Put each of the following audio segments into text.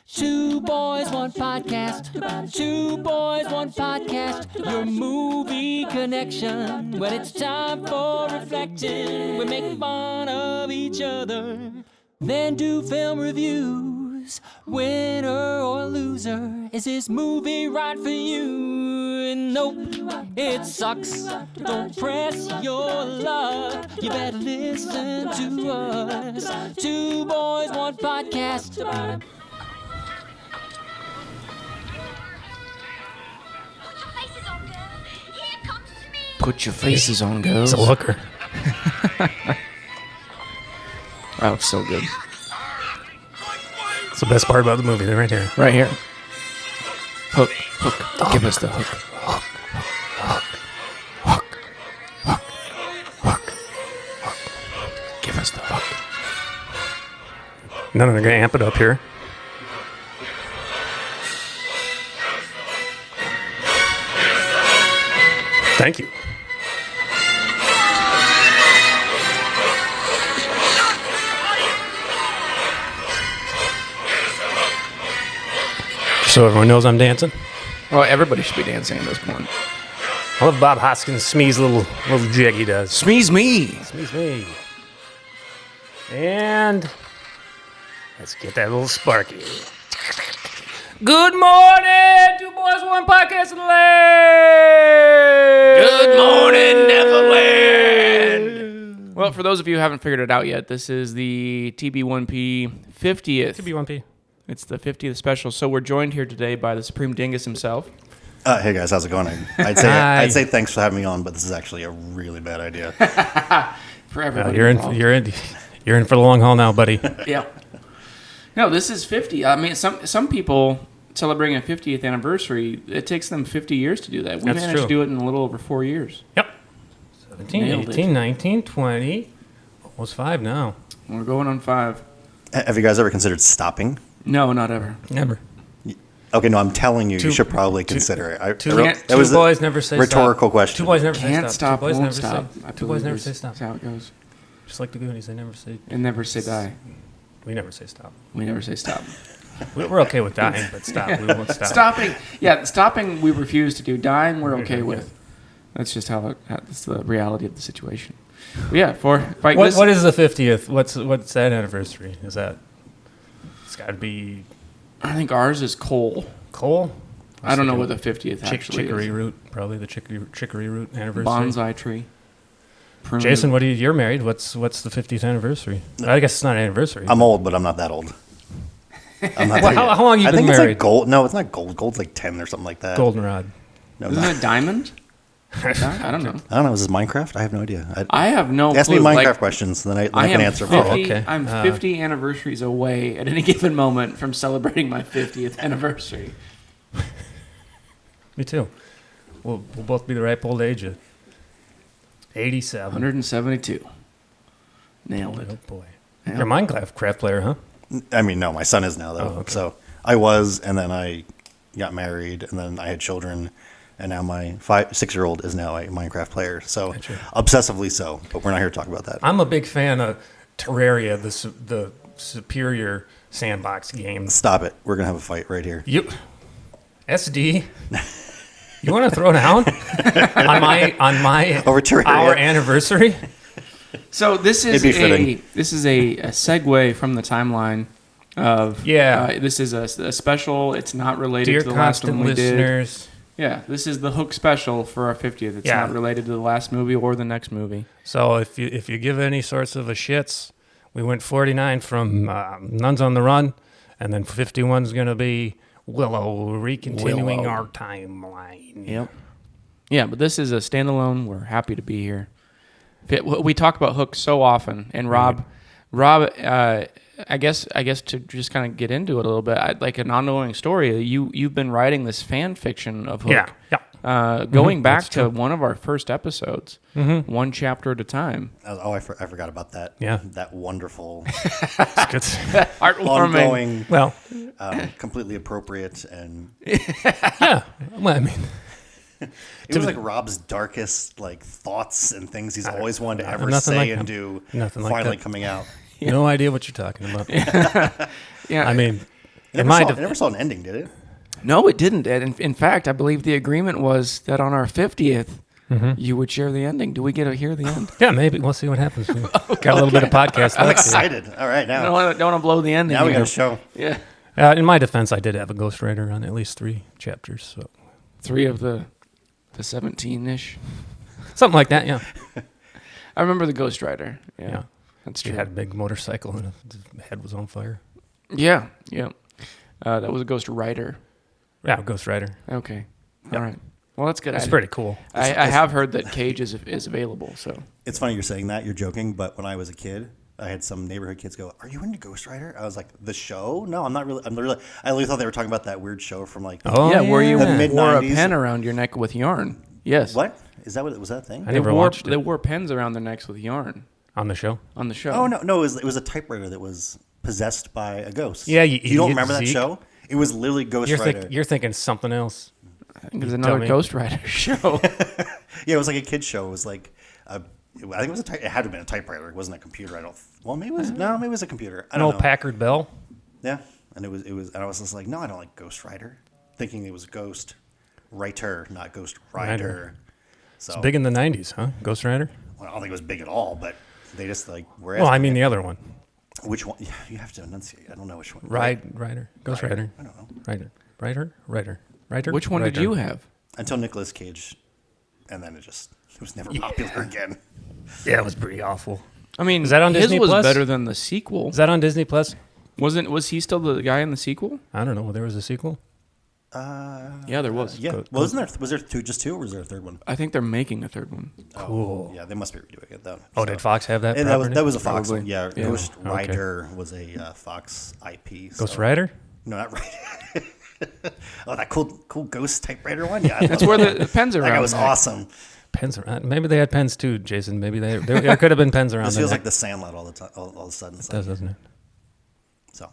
Two boys, one podcast. Two boys, one podcast. Your movie connection. When it's time for reflection, we make fun of each other, then do film reviews. Winner or loser, is this movie right for you? Nope, it sucks. Don't press your luck. You better listen to us. Two boys, one podcast. Put your faces on, girls. It's a looker. Oh, it's so good. It's the best part about the movie. They're right here. Right here. Hook. Hook. Give us the hook. Hook. Hook. Hook. Hook. Hook. Give us the hook. None of them are going to amp it up here. Thank you. So everyone knows I'm dancing. Well, everybody should be dancing at this point. I love Bob Hoskins' Smee's little jig he does. Smee's me. Smee's me. And let's get that little Sparky. Good morning, Two Boys, One Podcast in the land. Good morning, Neverland. Well, for those of you who haven't figured it out yet, this is the TB1P 50th. TB1P. It's the 50th special. So we're joined here today by the Supreme Dingus himself. Hey guys, how's it going? I'd say thanks for having me on, but this is actually a really bad idea. For everybody. You're in for the long haul now, buddy. Yeah. No, this is 50. I mean, some people celebrating a 50th anniversary, it takes them 50 years to do that. We managed to do it in a little over 4 years. Yep. 17, Nailed 18, it. 19, 20. Almost 5 now. We're going on 5. Have you guys ever considered stopping? No, not ever. Never. Okay, no, I'm telling you, you should probably consider it. Two It was a boys never say rhetorical stop. question. Two boys never Can't say stop, stop. Two boys won't never stop. say. Two boys never say stop. That's how it goes. Just like the Goonies, they never say. And never say die. We never say stop. We never say stop. We're okay with dying, but stop. We won't stop. Stopping we refuse to do. Dying we're okay with. That's just that's the reality of the situation. But yeah, What is the 50th? What's that anniversary? Is that? It's got to be. I think ours is Cole. Cole? I don't know what the 50th actually Chicory is. root, probably the chicory root anniversary. Bonsai tree. Prune. Jason, you're married. What's the 50th anniversary? I guess it's not an anniversary. I'm old, but I'm not that old. I'm not Well, how long have you been I think married? it's like gold. No, it's not gold. Gold's like 10 or something like that. Goldenrod. No, Isn't not. it diamond? I don't know. I don't know. Is this Minecraft? I have no idea. I have no Ask clue. me Minecraft questions, then I can answer for it. okay. I'm 50 anniversaries away at any given moment from celebrating my 50th anniversary. Me too. We'll both be the ripe old age of 87. 172. Nailed it. Oh boy. Yeah. You're a Minecraft player, huh? I mean, no, my son is now, though. Oh, okay. So I was, and then I got married, and then I had children, and now my 6-year-old is now a Minecraft player. So Gotcha. obsessively so, but we're not here to talk about that. I'm a big fan of Terraria, the superior sandbox game. Stop it. We're going to have a fight right here. You, SD, you want to throw down on my Over Terraria. our anniversary? So this is It'd be fitting. a segue from the timeline of this is a special. It's not related Dear to the last one constant we did. listeners, Yeah, this is the Hook special for our 50th. It's not related to the last movie or the next movie. so if you give any sorts of a shits, we went 49 from Nuns on the Run, and then 51 is going to be Willow, recontinuing our timeline. Yep. Yeah, but this is a standalone. We're happy to be here. We talk about Hook so often, and Rob, I guess to just kind of get into it a little bit, like an ongoing story. You've been writing this fan fiction of Hook, going back to one of our first episodes, one chapter at a time. Oh, I forgot about that. Yeah. That wonderful, It's Heartwarming. well, completely appropriate, and yeah. Well, I mean, it was like Rob's darkest thoughts and things he's always wanted to ever nothing say like and that. do. Nothing like finally that. coming out. no idea what you're talking about. Yeah. I mean, It never saw an ending, did it? No, it didn't. And in fact, I believe the agreement was that on our 50th, you would share the ending. Do we get to hear the end? Yeah, maybe. We'll see what happens. Got a little bit of podcast. I'm excited. All right, now. Don't want to blow the ending. Now we got a show. Yeah. In my defense, I did have a ghostwriter on at least 3 chapters. So 3 of the 17-ish. something like that, yeah. I remember the Ghost Rider. Yeah. That's He true. had a big motorcycle and his head was on fire. Yeah. That was a Ghost Rider. Yeah, Ghost Rider. Okay. Yep. All right. Well, that's good. It's pretty cool. I have heard that Cage is available. So It's funny you're saying that. You're joking, but when I was a kid, I had some neighborhood kids go, "Are you into Ghost Rider?" I was like, "The show? No, I'm not really. I really thought they were talking about that weird show from like where you the wore a mid-90s. pen around your neck with yarn. Yes. What is that? Was that a thing? I never watched it. They wore pens around their necks with yarn On the show? on the show. Oh no, it was a typewriter that was possessed by a ghost. Yeah, you don't idiot, remember that Zeke. show? It was literally Ghost Rider. You're thinking something else. I think there's another dummy. Ghost Rider show. Yeah, it was like a kid's show. It was like I think it was it had to have been a typewriter. It wasn't a computer. Well, maybe it was. No, maybe it was a computer. I An don't old know. Packard Bell? Yeah, and it was, and I was just like, no, I don't like Ghost Rider, thinking it was Ghost Writer, not Ghost Rider. So It's big in the 90s, huh? Ghost Rider? well, I don't think it was big at all, but they just like were. Well, I asking mean me, the other one. which one? Yeah, you have to enunciate. I don't know which one. Rider. Ghost Rider. I don't know. Rider. Which one did you have? Until Nicolas Cage, and then it was never popular again. Yeah, it was pretty awful. I mean, Is that on his Disney was Plus? better than the sequel. Is that on Disney Plus? Was he still the guy in the sequel? I don't know. There was a sequel? Yeah, there was. Yeah. Well, was there just two, or was there a third one? I think they're making a third one. Cool. Yeah, they must be redoing it though. Oh, did Fox have that And property? that was a Fox Probably. one. Yeah, Yeah. Ghost Okay. Rider was a Fox IP. So. Ghost Rider? No, not Rider. Oh, that cool ghost typewriter one. Yeah, That's where the pens are that around. guy was awesome. Pens around. Maybe they had pens too, Jason. Maybe there could have been pens around This there. feels like the Sandlot all the time. All of a sudden, It does, doesn't it? So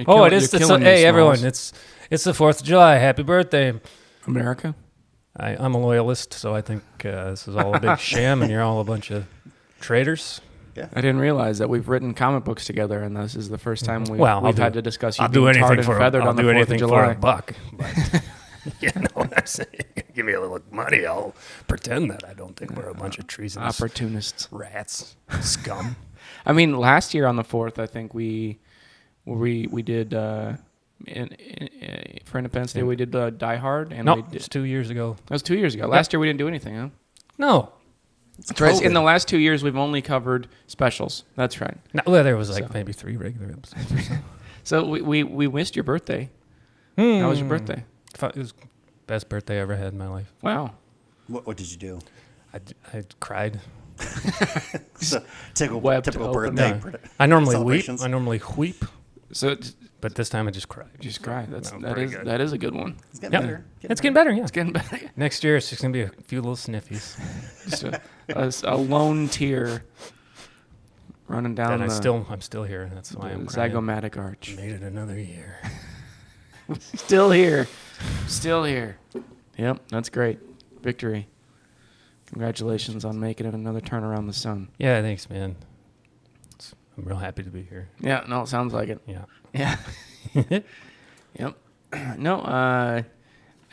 Oh, it is. Hey, everyone! It's the 4th of July. Happy birthday! America. I'm a loyalist, so I think this is all a big sham, and you're all a bunch of traitors. I didn't realize that we've written comic books together, and this is the first time we've I'll had do- to discuss you I'll do being tarred anything and for feathered I'll on the do 4th of anything for July. a buck. But you know what I'm saying? Give me a little money, I'll pretend that I don't think we're a bunch of treasonous Opportunists. rats, scum. I mean, last year on the 4th, I think we did for Independence Day we did Die Hard, and No, we did, it's 2 years ago. that was 2 years ago. Last year we didn't do anything, huh? No, That's right. In COVID. the last 2 years, we've only covered specials. That's right. well, there was like So. maybe 3 regular episodes or so. So we missed your birthday. How was your birthday? It was the best birthday I ever had in my life. Wow. what did you do? I cried. So, typical Wept typical open. birthday. No. I normally weep. celebrations. I normally weep, So it's but this time I just cried. just cry. That pretty is good. that is a good one. It's getting Yep. better. It's getting better, yeah. It's getting better. Next year, it's just going to be a few little sniffies. Just a lone tear running down And the, I'm still here. That's why the I'm crying. zygomatic arch. Made it another year. Still here. Still here. Yep, that's great. Victory. Congratulations on making it another turn around the sun. Yeah, thanks, man. I'm real happy to be here. Yeah, no, it sounds like it. Yeah. Yeah. Yep. No, I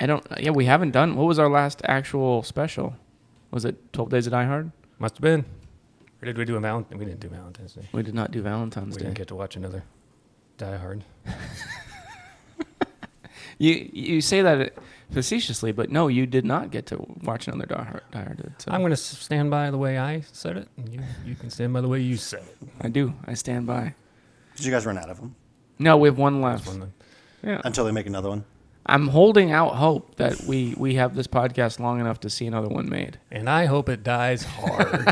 don't. Yeah, we haven't done. What was our last actual special? Was it 12 Days of Die Hard? Must have been. Or did we do a Valentine? We didn't do Valentine's Day. We did not do Valentine's We Day. didn't get to watch another Die Hard. You say that facetiously, but no, you did not get to watch another Die Hard. So I'm going to stand by the way I said it, and you can stand by the way you said it. I do. I stand by. Did you guys run out of them No, we have one left. That's one thing. Yeah. until they make another one? I'm holding out hope that we have this podcast long enough to see another one made. And I hope it dies hard.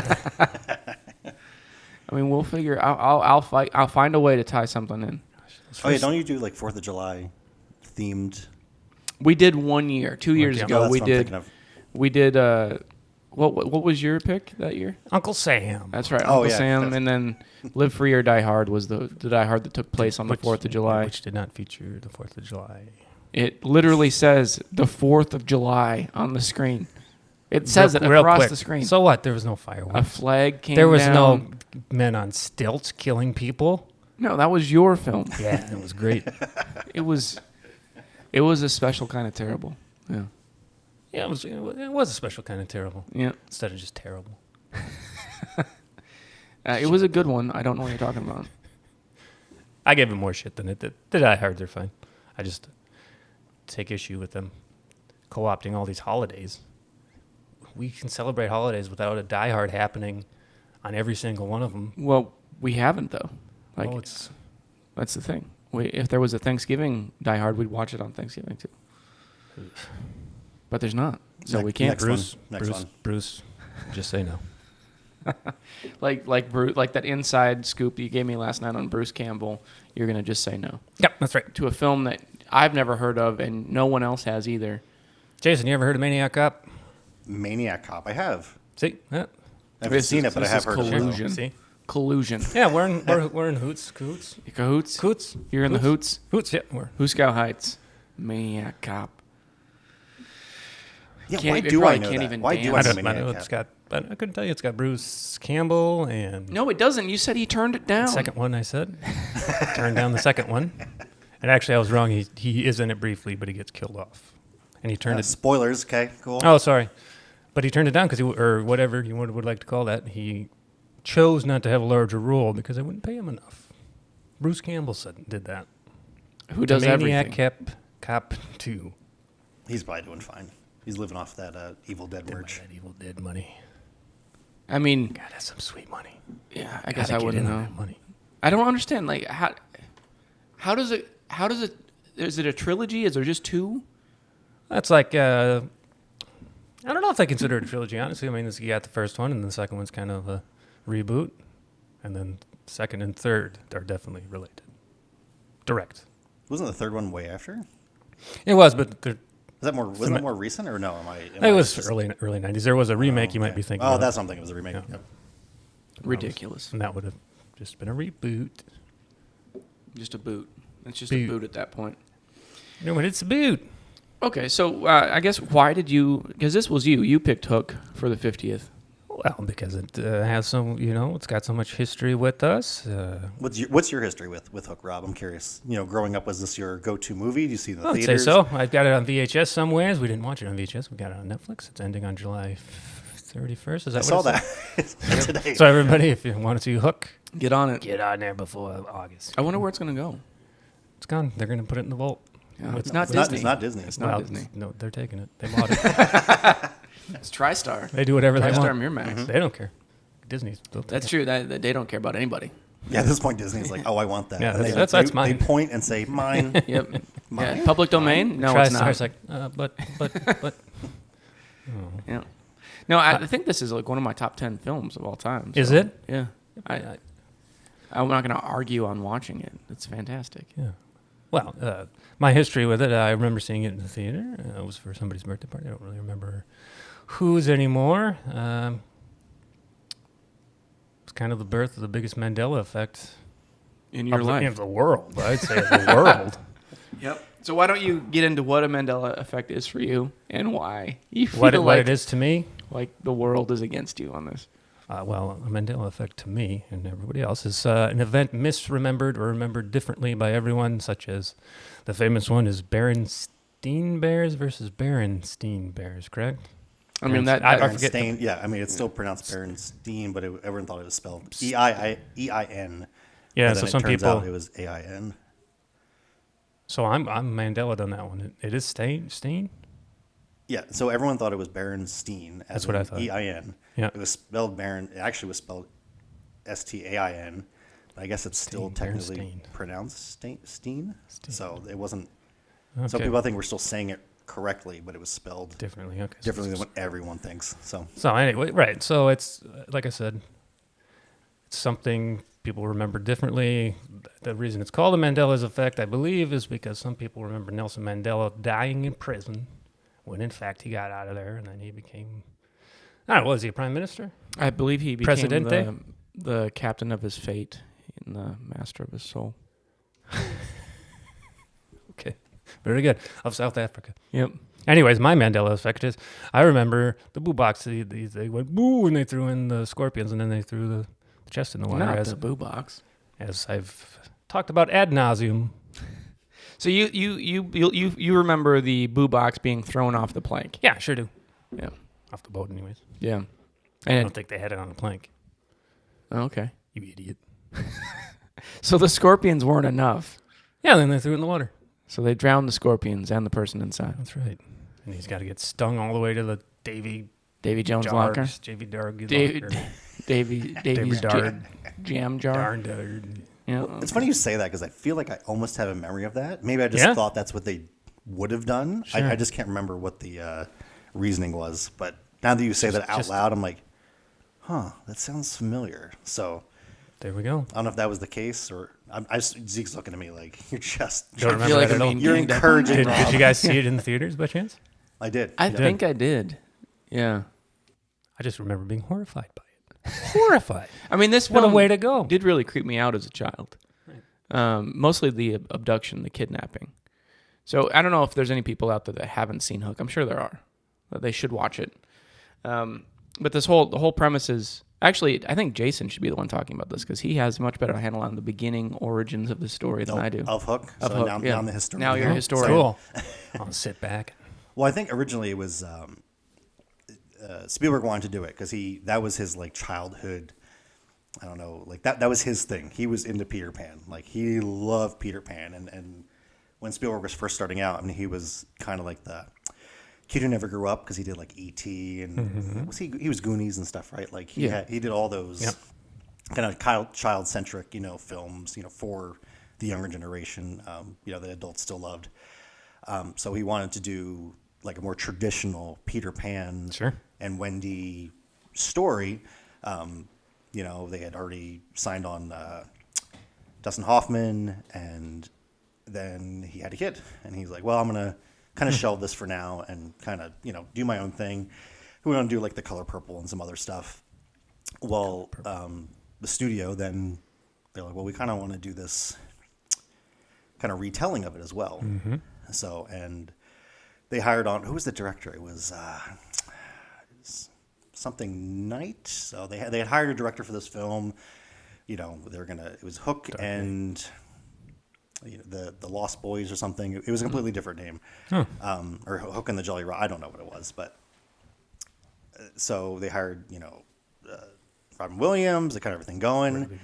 I mean, we'll figure. I'll fight. I'll find a way to tie something in. Oh yeah, don't you do like 4th of July themed? We did 1 year, 2 years yeah. ago. No, that's we what I'm did. thinking of. We did. What was your pick that year? Uncle Sam. That's right, Oh, Uncle yeah, Sam, that's- and then Live Free or Die Hard was the Die Hard that took place on the 4th of July. Which did not feature the 4th of July. It literally says the 4th of July on the screen. It says it Real across quick. the screen. So what? There was no A fireworks. flag came There was down. no men on stilts killing people. No, that was your film. Yeah, it was great. It was a special kind of terrible. Yeah. Yeah, it was a special kind of terrible. Yeah. Instead of just terrible. It was a good one. I don't know what you're talking about. I gave it more shit than it did. The Die Hard, they're fine. I just take issue with them co-opting all these holidays. We can celebrate holidays without a Die Hard happening on every single one of them. Well, we haven't though. Like Oh, it's that's the thing. If there was a Thanksgiving Die Hard, we'd watch it on Thanksgiving too. But there's not, so we can't. Bruce, just say no. Like Bruce, like that inside scoop you gave me last night on Bruce Campbell. You're gonna just say no Yep, that's right. to a film that I've never heard of and no one else has either. Jason, you ever heard of Maniac Cop? Maniac Cop, I have. See? Yeah. I haven't seen it, but I have heard of it. collusion. See? Collusion. Yeah, we're in Hoots. Cahoots. Cahoots. Cahoots. You're in the Hoots. Hoots, yeah. We're. Hooskow Heights. Maniac Cop. Yeah, Can't- why it do I probably know can't that? even Why do dance. I I know don't know. Maniac It's Cop? got. I couldn't tell you. It's got Bruce Campbell and No, it doesn't. You said he turned it down. the second one. I said turned down the second one, and actually I was wrong. He is in it briefly, but he gets killed off, and he turned it. Spoilers, okay, cool. Oh, sorry, but he turned it down because or whatever you would like to call that. He chose not to have a larger role because they wouldn't pay him enough. Bruce Campbell did that. Who does Maniac everything? Cop 2. He's probably doing fine. He's living off that Evil Dead merch. That Evil Dead money. I mean, God, that's some sweet money. yeah, I guess Gotta I get wouldn't in on know. that money. I don't understand. Like, how does it? Is it a trilogy? Is there just two? That's like, I don't know if they consider it a trilogy, honestly. I mean, you got the first one, and the second one's kind of a reboot. And then second and third are definitely related. Direct. Wasn't the third one way after? It was, but Wasn't that more recent or no? it was early 90s. There was a remake you might be thinking Oh, of. that's something. It was a remake. Yeah. Yep. Ridiculous. And that would have just been a reboot. Just a boot. It's just Boot. a boot at that point. No, but it's a boot. Okay, so I guess why did you? Because this was you. You picked Hook for the 50th. Well, because it has some, it's got so much history with us. What's your history with Hook, Rob? I'm curious. Growing up, was this your go-to movie? Do you see the I'd say theaters? so. I've got it on VHS somewhere. We didn't watch it on VHS. We got it on Netflix. It's ending on July 31st. Is that I what saw it that today. So everybody, if you want to see Hook, Get on it. get on there before August. I wonder where it's gonna go. It's gone. They're going to put it in the vault. Yeah, it's not It's Disney. It's not Disney. It's not Well, Disney. No, they're taking it. They bought it. It's TriStar. They do whatever they TriStar want. Miramax. They don't care. Disney's. They'll take That's it. true. That they don't care about anybody. Yeah, at this point, Disney's like, oh, I want that. Yeah, And that's mine. They point and say, mine. Yep. Mine? Yeah, public domain? No, it's not. TriStar's like, but. Yeah. No, I think this is like one of my top 10 films of all time. Is so, it? Yeah. I'm not going to argue on watching it. It's fantastic. Yeah. Well, my history with it, I remember seeing it in the theater. It was for somebody's birthday party. I don't really remember whose anymore. It's kind of the birth of the biggest Mandela effect In your of life. the world. I'd say of the world. Yep. So why don't you get into what a Mandela effect is for you and why you feel What like, it is to me? like the world is against you on this? Well, a Mandela effect to me and everybody else is an event misremembered or remembered differently by everyone, such as the famous one is Berenstein Bears versus Berenstein Bears, correct? I mean, that I I forget. Berenstain. Yeah, I mean, it's still pronounced Berenstein, but everyone thought it was spelled E-I-N. Yeah, And so then some it turns people. out it was A-I-N. So I'm Mandela on that one. It is Steen? Yeah, so everyone thought it was Berenstein. That's what I thought. E-I-N. Yeah. It was spelled It actually was spelled S-T-A-I-N. But I guess it's still Steen, technically Berenstein. pronounced Steen. So it wasn't. Okay. Some people I think were still saying it correctly, but it was spelled Differently, okay. differently than what everyone thinks. So So anyway, right. So it's, like I said, it's something people remember differently. The reason it's called the Mandela's effect, I believe, is because some people remember Nelson Mandela dying in prison when, in fact, he got out of there and then he became, I don't know, was he a prime minister? I believe he became Presidente? the captain of his fate and the master of his soul. Okay. Very good. Of South Africa. Yep. Anyways, my Mandela effect is, I remember the boo box. They went boo and they threw in the scorpions and then they threw the chest in the water. Not As the boo box. I've talked about ad nauseum. So you remember the boo box being thrown off the plank? Yeah, sure do. Yeah. Off the boat, anyways. Yeah. I And don't think they had it on the plank. okay. You idiot. So the scorpions weren't enough. Yeah, then they threw it in the water. So they drowned the scorpions and the person inside. That's right. And he's got to get stung all the way to the Davy Jones locker. Davy Darg Davy locker. Davy's Dard. jam jar. Darn Dard. Yeah. It's funny you say that because I feel like I almost have a memory of that. Maybe I just thought that's what they would have done. Sure. I just can't remember what the reasoning was. But now that you say that out loud, I'm like, huh, that sounds familiar. So There we go. I don't know if that was the case or Zeke's looking at me like you're just Don't I remember feel like that I'm at all. being you're ganged up on. encouraging. Did Rob. you guys see it in the theaters by chance? I did. I think I did. Yeah. I just remember being horrified by it. Horrified. I mean, this What a film way to go. did really creep me out as a child. Mostly the abduction, the kidnapping. So I don't know if there's any people out there that haven't seen Hook. I'm sure there are. But they should watch it. But the whole premise is actually, I think Jason should be the one talking about this because he has a much better handle on the beginning origins of the story than I do. Of Hook. Of so Hook, now, yeah. now I'm the historian. Now you're a historian. Cool. I'll sit back. Well, I think originally it was Spielberg wanted to do it because that was his like childhood. I don't know, like that was his thing. He was into Peter Pan. Like he loved Peter Pan, and when Spielberg was first starting out, I mean, he was kind of like the kid who never grew up because he did like E.T. and he was Goonies and stuff, right? Like he did all those kind of child centric, films, for the younger generation, that adults still loved. So he wanted to do like a more traditional Peter Pan and Wendy story. They had already signed on Dustin Hoffman, and then he had a kid, and he's like, well, I'm going to kind of shelve this for now and kind of, do my own thing. We want to do like The Color Purple and some other stuff. Well, the studio then, they're like, well, we kind of want to do this kind of retelling of it as well. Mm-hmm. So, and they hired on, who was the director? It was something Knight. So they had hired a director for this film. It was Hook and the Lost Boys or something. It was a completely different name. Or Hook and the Jolly Roger. I don't know what it was, but so they hired, Robin Williams, they got everything going.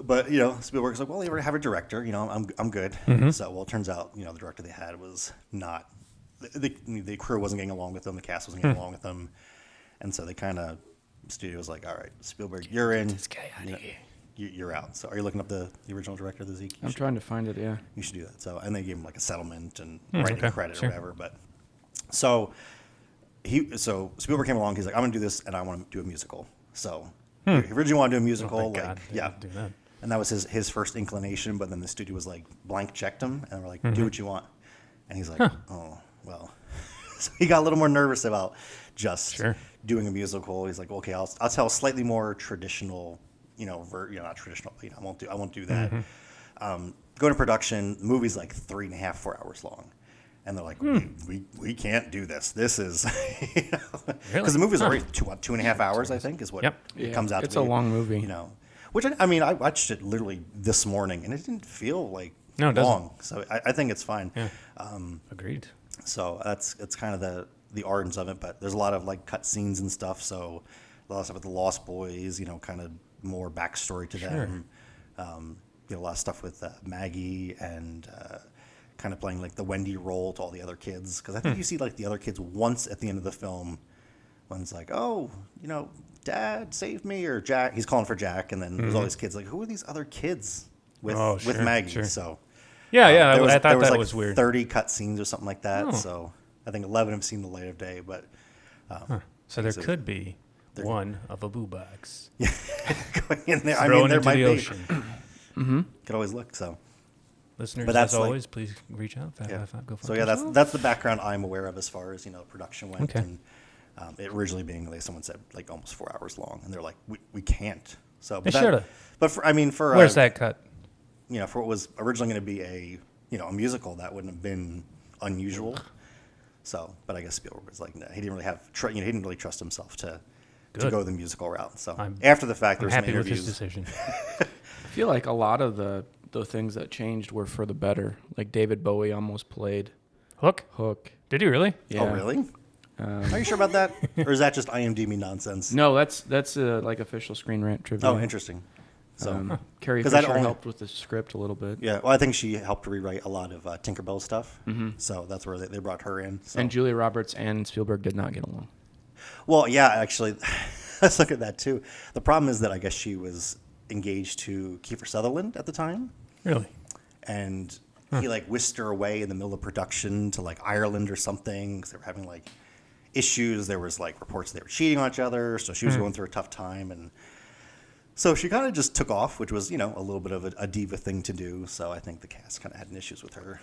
But, Spielberg's like, well, they already have a director, I'm good. Mm-hmm. So, well, it turns out, the director they had was not, the crew wasn't getting along with them, the cast wasn't getting along with them. And so they the studio was like, all right, Spielberg, you're in. This guy out of here. You're out. So are you looking up the original director of the Zeke? I'm trying to find it, yeah. You should do that. So, and they gave him like a settlement and writing credit or whatever. But so Spielberg came along. He's like, I'm going to do this and I want to do a musical. So he originally wanted to do a musical. Oh, thank God. Do that. And that was his first inclination. But then the studio was like, blank checked him. And we're like, do what you want. And he's like, oh, well. So he got a little more nervous about just doing a musical. He's like, okay, I'll tell a slightly more traditional, not traditional, but I won't do that. Go to production. The movie's like 3.5, 4 hours long, and they're like, we can't do this. This is because the movie's already 2.5 hours. I think is what it comes out. It's to be, a long movie, Which I watched it literally this morning, and it didn't feel like it long. So I think it's fine. Yeah. Agreed. So that's kind of the origins of it, but there's a lot of like cut scenes and stuff. So a lot of stuff with the Lost Boys, kind of more backstory to them. A lot of stuff with Maggie and kind of playing like the Wendy role to all the other kids. Because I think you see like the other kids once at the end of the film. One's like, oh, Dad, save me, or Jack. He's calling for Jack, and then there's all these kids like, who are these other kids with Maggie? Sure. So. I thought there was that like was weird. 30 cut scenes or something like that. So I think 11 have seen the light of day, but So there could be one of a boo box. going in there. Thrown there into might the be. ocean. Could always look. So Listeners, But that's as like- always, please reach out. 555, go for it. that's the background I'm aware of as far as production went. Okay. And it originally being like someone said like almost 4 hours long, and they're like we can't. So They but shoulda. But for Where's that cut? for what was originally going to be a a musical, that wouldn't have been unusual. So, but I guess Spielberg was like, no, he didn't really have, he didn't really trust himself to go the musical route. So after the fact, there I'm was some happy with his interviews. decision. I feel like a lot of the the things that changed were for the better. Like David Bowie almost played Hook? Hook. Did he really? Yeah. Oh, really? Are you sure about that? Or is that just IMDb nonsense? No, that's like official Screen Rant trivia. Oh, interesting. So, Carrie 'Cause I'd Fisher only- helped with the script a little bit. yeah, well, I think she helped rewrite a lot of Tinkerbell stuff. So that's where they brought her in. So. And Julia Roberts and Spielberg did not get along. Well, yeah, actually, let's look at that too. The problem is that I guess she was engaged to Kiefer Sutherland at the time, Really? and he like whisked her away in the middle of production to like Ireland or something because they were having like issues. There was like reports they were cheating on each other, so she was going through a tough time, and so she kind of just took off, which was a little bit of a diva thing to do. So I think the cast kind of had issues with her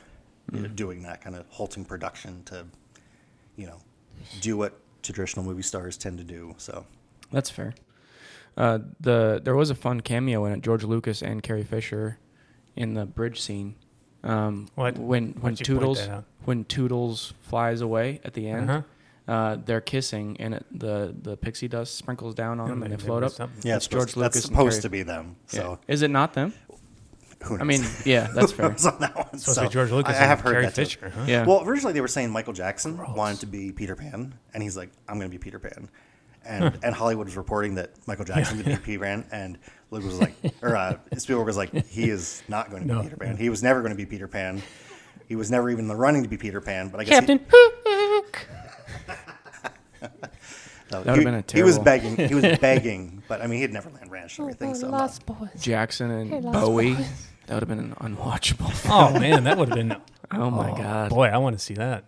doing that, kind of halting production to do what traditional movie stars tend to do. So That's fair. There was a fun cameo in it. George Lucas and Carrie Fisher in the bridge scene. What? When Why'd you point Toodles that out? when Toodles flies away at the end, Uh-huh. they're kissing and the pixie dust sprinkles down on them and they maybe float up. something. yeah, That's George Lucas. That's and supposed Carrie- to be them. Yeah. So Is it not them? who knows? I mean, yeah, that's fair. Who's on that one? Supposed So, to be George Lucas I have and heard Carrie that too. Fisher, huh? Yeah. Well, originally they were saying Michael Jackson wanted to be Peter Pan, and he's like, "I'm going to be Peter Pan," and Hollywood was reporting that Michael Jackson would be Peter Pan, and Luke was like, or Spielberg was like, "He is not going to be No. Peter Pan. He was never going to be Peter Pan. He was never even in the running to be Peter Pan." But I guess Captain Hook. no, That would've been a he was terrible- begging. He was begging, but I mean, he had Neverland Ranch and everything. So Lost Boys. Jackson and Hey, Lost Bowie. Boys. That would have been unwatchable. Oh, man, that would have been... Oh my God. Boy, I want to see that.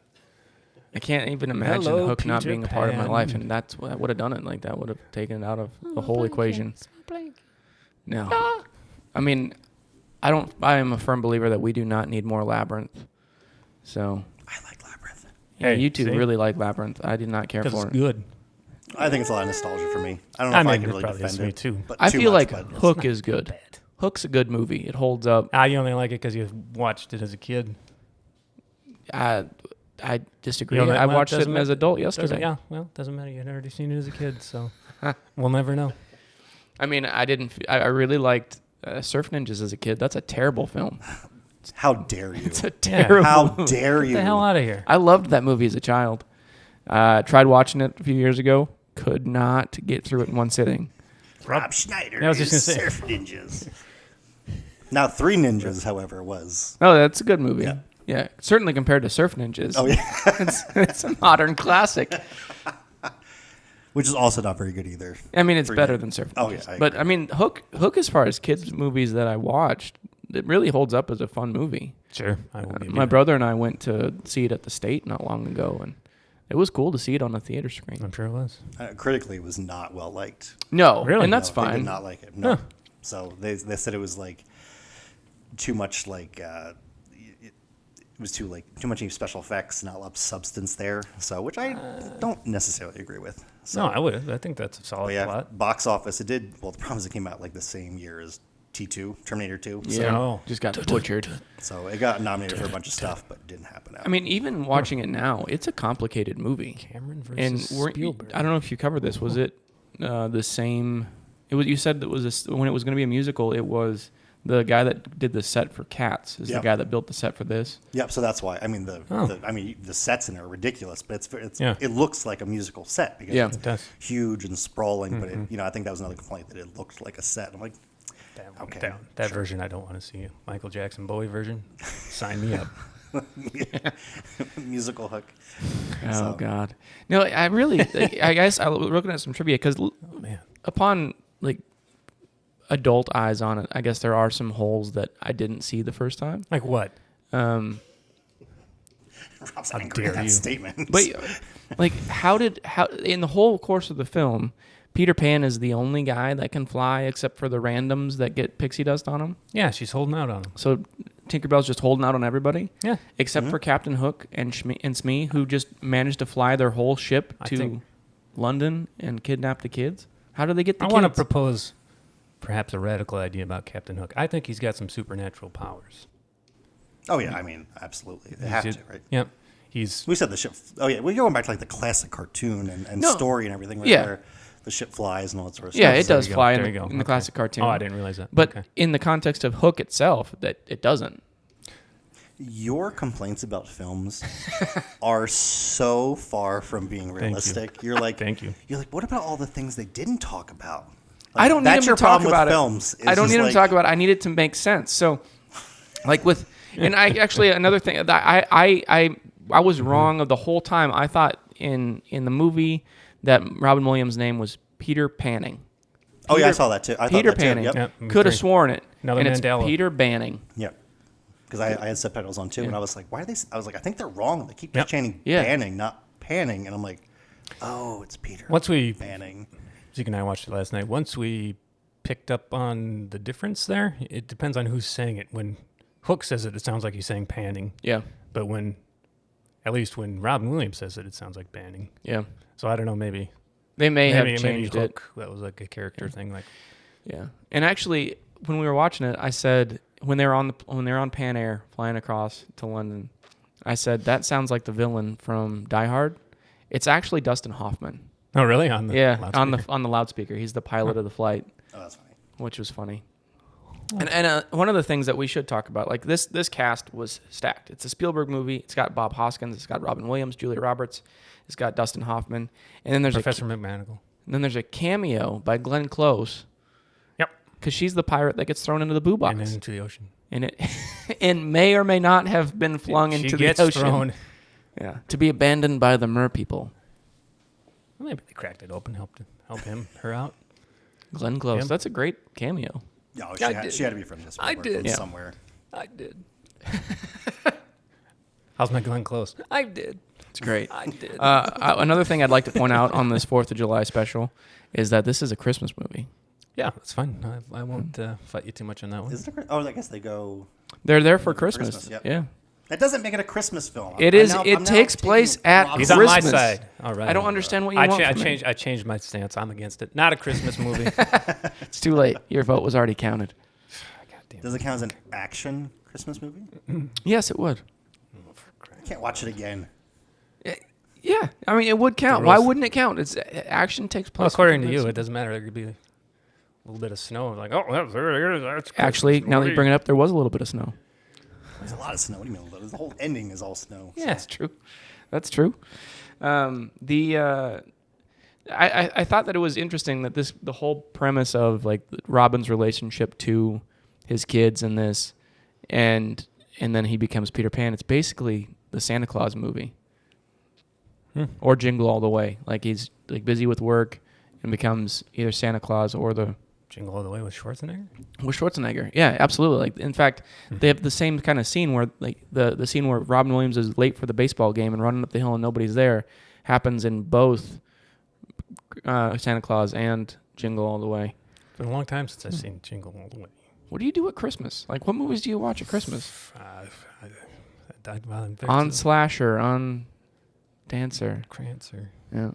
I can't even imagine Hello, Hook not Peter being a part of my Pan. life, and that's what I would have done it. Like that would have taken it out of the whole equation. No, I mean, I am a firm believer that we do not need more Labyrinth. So, I like Labyrinth. yeah, Hey, you two see? really like Labyrinth. I did not care Because for it's it. good. I think it's a lot of nostalgia for me. I don't know I if I mean, can it really probably is defend me it. too. But I too feel much, like but Hook is good. Hook's a good movie. It holds up. You only like it because you watched it as a kid. I disagree. You know, I well, watched it doesn't as an adult Doesn't- yesterday. Yeah, well, doesn't matter. You'd already seen it as a kid, so we'll never know. I mean, I didn't. I really liked Surf Ninjas as a kid. That's a terrible film. how dare you? It's a terrible. How movie. dare Get you? the hell out of here. I loved that movie as a child. Tried watching it a few years ago. Could not get through it in one sitting. Rob Schneider I was just is gonna say. Surf Ninjas. Now, Three Ninjas, however, was... Oh, that's a good movie. Yeah. Yeah, certainly compared to Surf Ninjas. Oh, yeah. it's a modern classic. Which is also not very good either. I mean, it's Three better Ninjas. than Surf Ninjas. Oh, yeah, I but agree. I mean, Hook as far as kids movies that I watched, it really holds up as a fun movie. Sure, I will give you My that. brother and I went to see it at the State not long ago, and it was cool to see it on a theater screen. I'm sure it was. Critically, it was not well liked. No, Really? and that's No, They fine. did not like it. No. Huh. So they said it was like too much like it was too much special effects, not a lot of substance there. So which I don't necessarily agree with. So, No, I would. I think that's a but solid yeah, plot. box office. It did well. The problem is it came out like the same year as T2, Terminator 2. So, Yeah, Oh. just got butchered. so it got nominated for a bunch of stuff, but it didn't happen. Out. I mean, even watching it now, it's a complicated movie. Cameron And versus weren't you- Spielberg. I don't know if you covered this. Was it the same? It was. You said that was when it was going to be a musical. It was the guy that did the set for Cats. Is Yep. the guy that built the set for this? Yep. So that's why. I mean, Oh. the sets in it are ridiculous, but Yeah. it looks like a musical set because Yeah. it's It does. huge and sprawling. But it, I think that was another complaint that it looked like a set. I'm like, okay, That version I don't want to see. Michael Jackson Bowie version. Sign me up. musical Hook. Oh So- God, no! I really, I guess I was looking at some trivia because Oh man. upon like adult eyes on it, I guess there are some holes that I didn't see the first time. Like what? Um, Rob's How angry dare at that you. statement. but like, how in the whole course of the film, Peter Pan is the only guy that can fly except for the randoms that get pixie dust on him. Yeah, she's holding out on him. So Tinkerbell's just holding out on everybody. Yeah. Except for Captain Hook and Smee, who just managed to fly their whole ship I to think- London and kidnap the kids. How do they get the I kids? want to propose perhaps a radical idea about Captain Hook. I think he's got some supernatural powers. oh yeah, I mean, absolutely, they have He's- to, right? Yep. He's We said the ship. Oh yeah, we're going back to like the classic cartoon and No. story and everything right Yeah. there. the ship flies and all that sort of Yeah, stuff. it does you go. fly There in you go. the Okay. classic cartoon. Oh, I didn't realize that. But Okay. in the context of Hook itself, that it doesn't. Your complaints about films are so far from being realistic. You're like, Thank you. You're like, what about all the things they didn't talk about? I don't need that's him your to talk problem about with it. films. I don't need him to talk about it. I need it to make sense. So, like with, and I actually another thing that I was wrong of the whole time. I thought in the movie that Robin Williams' name was Peter Panning. Oh yeah, I saw that too. I Peter thought that Panning. Too. Yep. Yep. Could have Agree. sworn it. Another and Mandela. it's Peter Banning. Yep. Because I had subtitles on too, and I was like, why are they? I was like, I think they're wrong. They keep Yep. chanting Yeah. Banning, not Panning, and I'm like, oh, it's Peter. Once we, Banning? Zeke and I watched it last night. Once we picked up on the difference there, it depends on who's saying it. When Hook says it, it sounds like he's saying Panning. Yeah. But at least when Robin Williams says it, it sounds like Banning. Yeah. So I don't know, maybe They may have maybe changed it. Hook, that was like a character thing. Like, Yeah. And actually, when we were watching it, I said when they were on Pan Air flying across to London, I said that sounds like the villain from Die Hard. It's actually Dustin Hoffman. oh really? On the loudspeaker? on the loudspeaker. He's the pilot of the flight, Oh, that's funny. which was funny. And one of the things that we should talk about, like this cast was stacked. It's a Spielberg movie. It's got Bob Hoskins. It's got Robin Williams, Julia Roberts. It's got Dustin Hoffman, and then there's Professor McManagle. a cameo by Glenn Close Yep. because she's the pirate that gets thrown into the boo box. And then into the ocean. And it and may or may not have been flung She into gets the ocean. thrown. Yeah, to be abandoned by the mer people. Well, maybe they cracked it open, help her out. Glenn Close. Yep. That's a great cameo. No, I she did. had to be from this. I From did. Yeah. somewhere. I did. How's my Glenn Close? I did. It's great. I did. Another thing I'd like to point out on this 4th of July special is that this is a Christmas movie. Yeah, that's fine. I won't fight you too much on that one. Is it? Oh, I guess they go. They're there for Christmas. Yep. Yeah. That doesn't make it a Christmas film. It is. It takes place at Robin- He's on Christmas. my side. All right. I don't understand what you I want from me. I changed my stance. I'm against it. Not a Christmas movie. It's too late. Your vote was already counted. Goddamn. Does it count as an action Christmas movie? Yes, it would. I can't watch it again. Yeah, I mean, it would count. The Why rules- wouldn't it count? It's action takes place. Well, according to within you, this- it doesn't matter. There could be a little bit of snow. Like, oh, that's Actually, Christmas now that you movie. bring it up, there was a little bit of snow. There's a lot of snow. What do you mean? The whole ending is all snow. Yeah. That's true. That's true. I thought that it was interesting that the whole premise of like Robin's relationship to his kids in this, and then he becomes Peter Pan. It's basically the Santa Claus movie, or Jingle All the Way. Like he's like busy with work and becomes either Santa Claus or the Jingle All the Way with Schwarzenegger. with Schwarzenegger. Yeah, absolutely. Like in fact, they have the same kind of scene where like the scene where Robin Williams is late for the baseball game and running up the hill and nobody's there happens in both Santa Claus and Jingle All the Way. It's been a long time since I've seen Jingle All the Way. What do you do at Christmas? Like what movies do you watch at Christmas? I died while infected. On Slasher, on Dancer. Crancer. Yeah.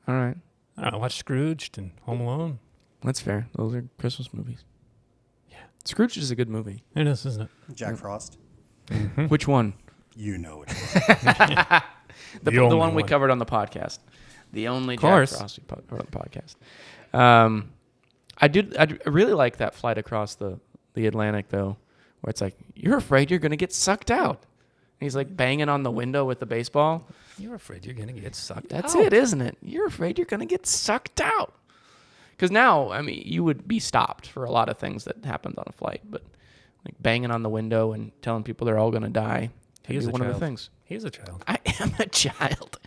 All right. I don't know, watch Scrooged and Home Alone. That's fair. Those are Christmas movies. Yeah. Scrooge is a good movie. It is, isn't it? Jack Frost. Which one? You know it. The only one we one. covered on the podcast. The only Jack course. Frost we put on the podcast. I really like that flight across the Atlantic though, where it's like you're afraid you're gonna get sucked out. And he's like banging on the window with the baseball. You're afraid you're going to get sucked That's out. it, isn't it? You're afraid you're gonna get sucked out. Because now, I mean, you would be stopped for a lot of things that happened on a flight, but like banging on the window and telling people they're all gonna die. He That'd is be a one of the child. things. He's a child. I am a child.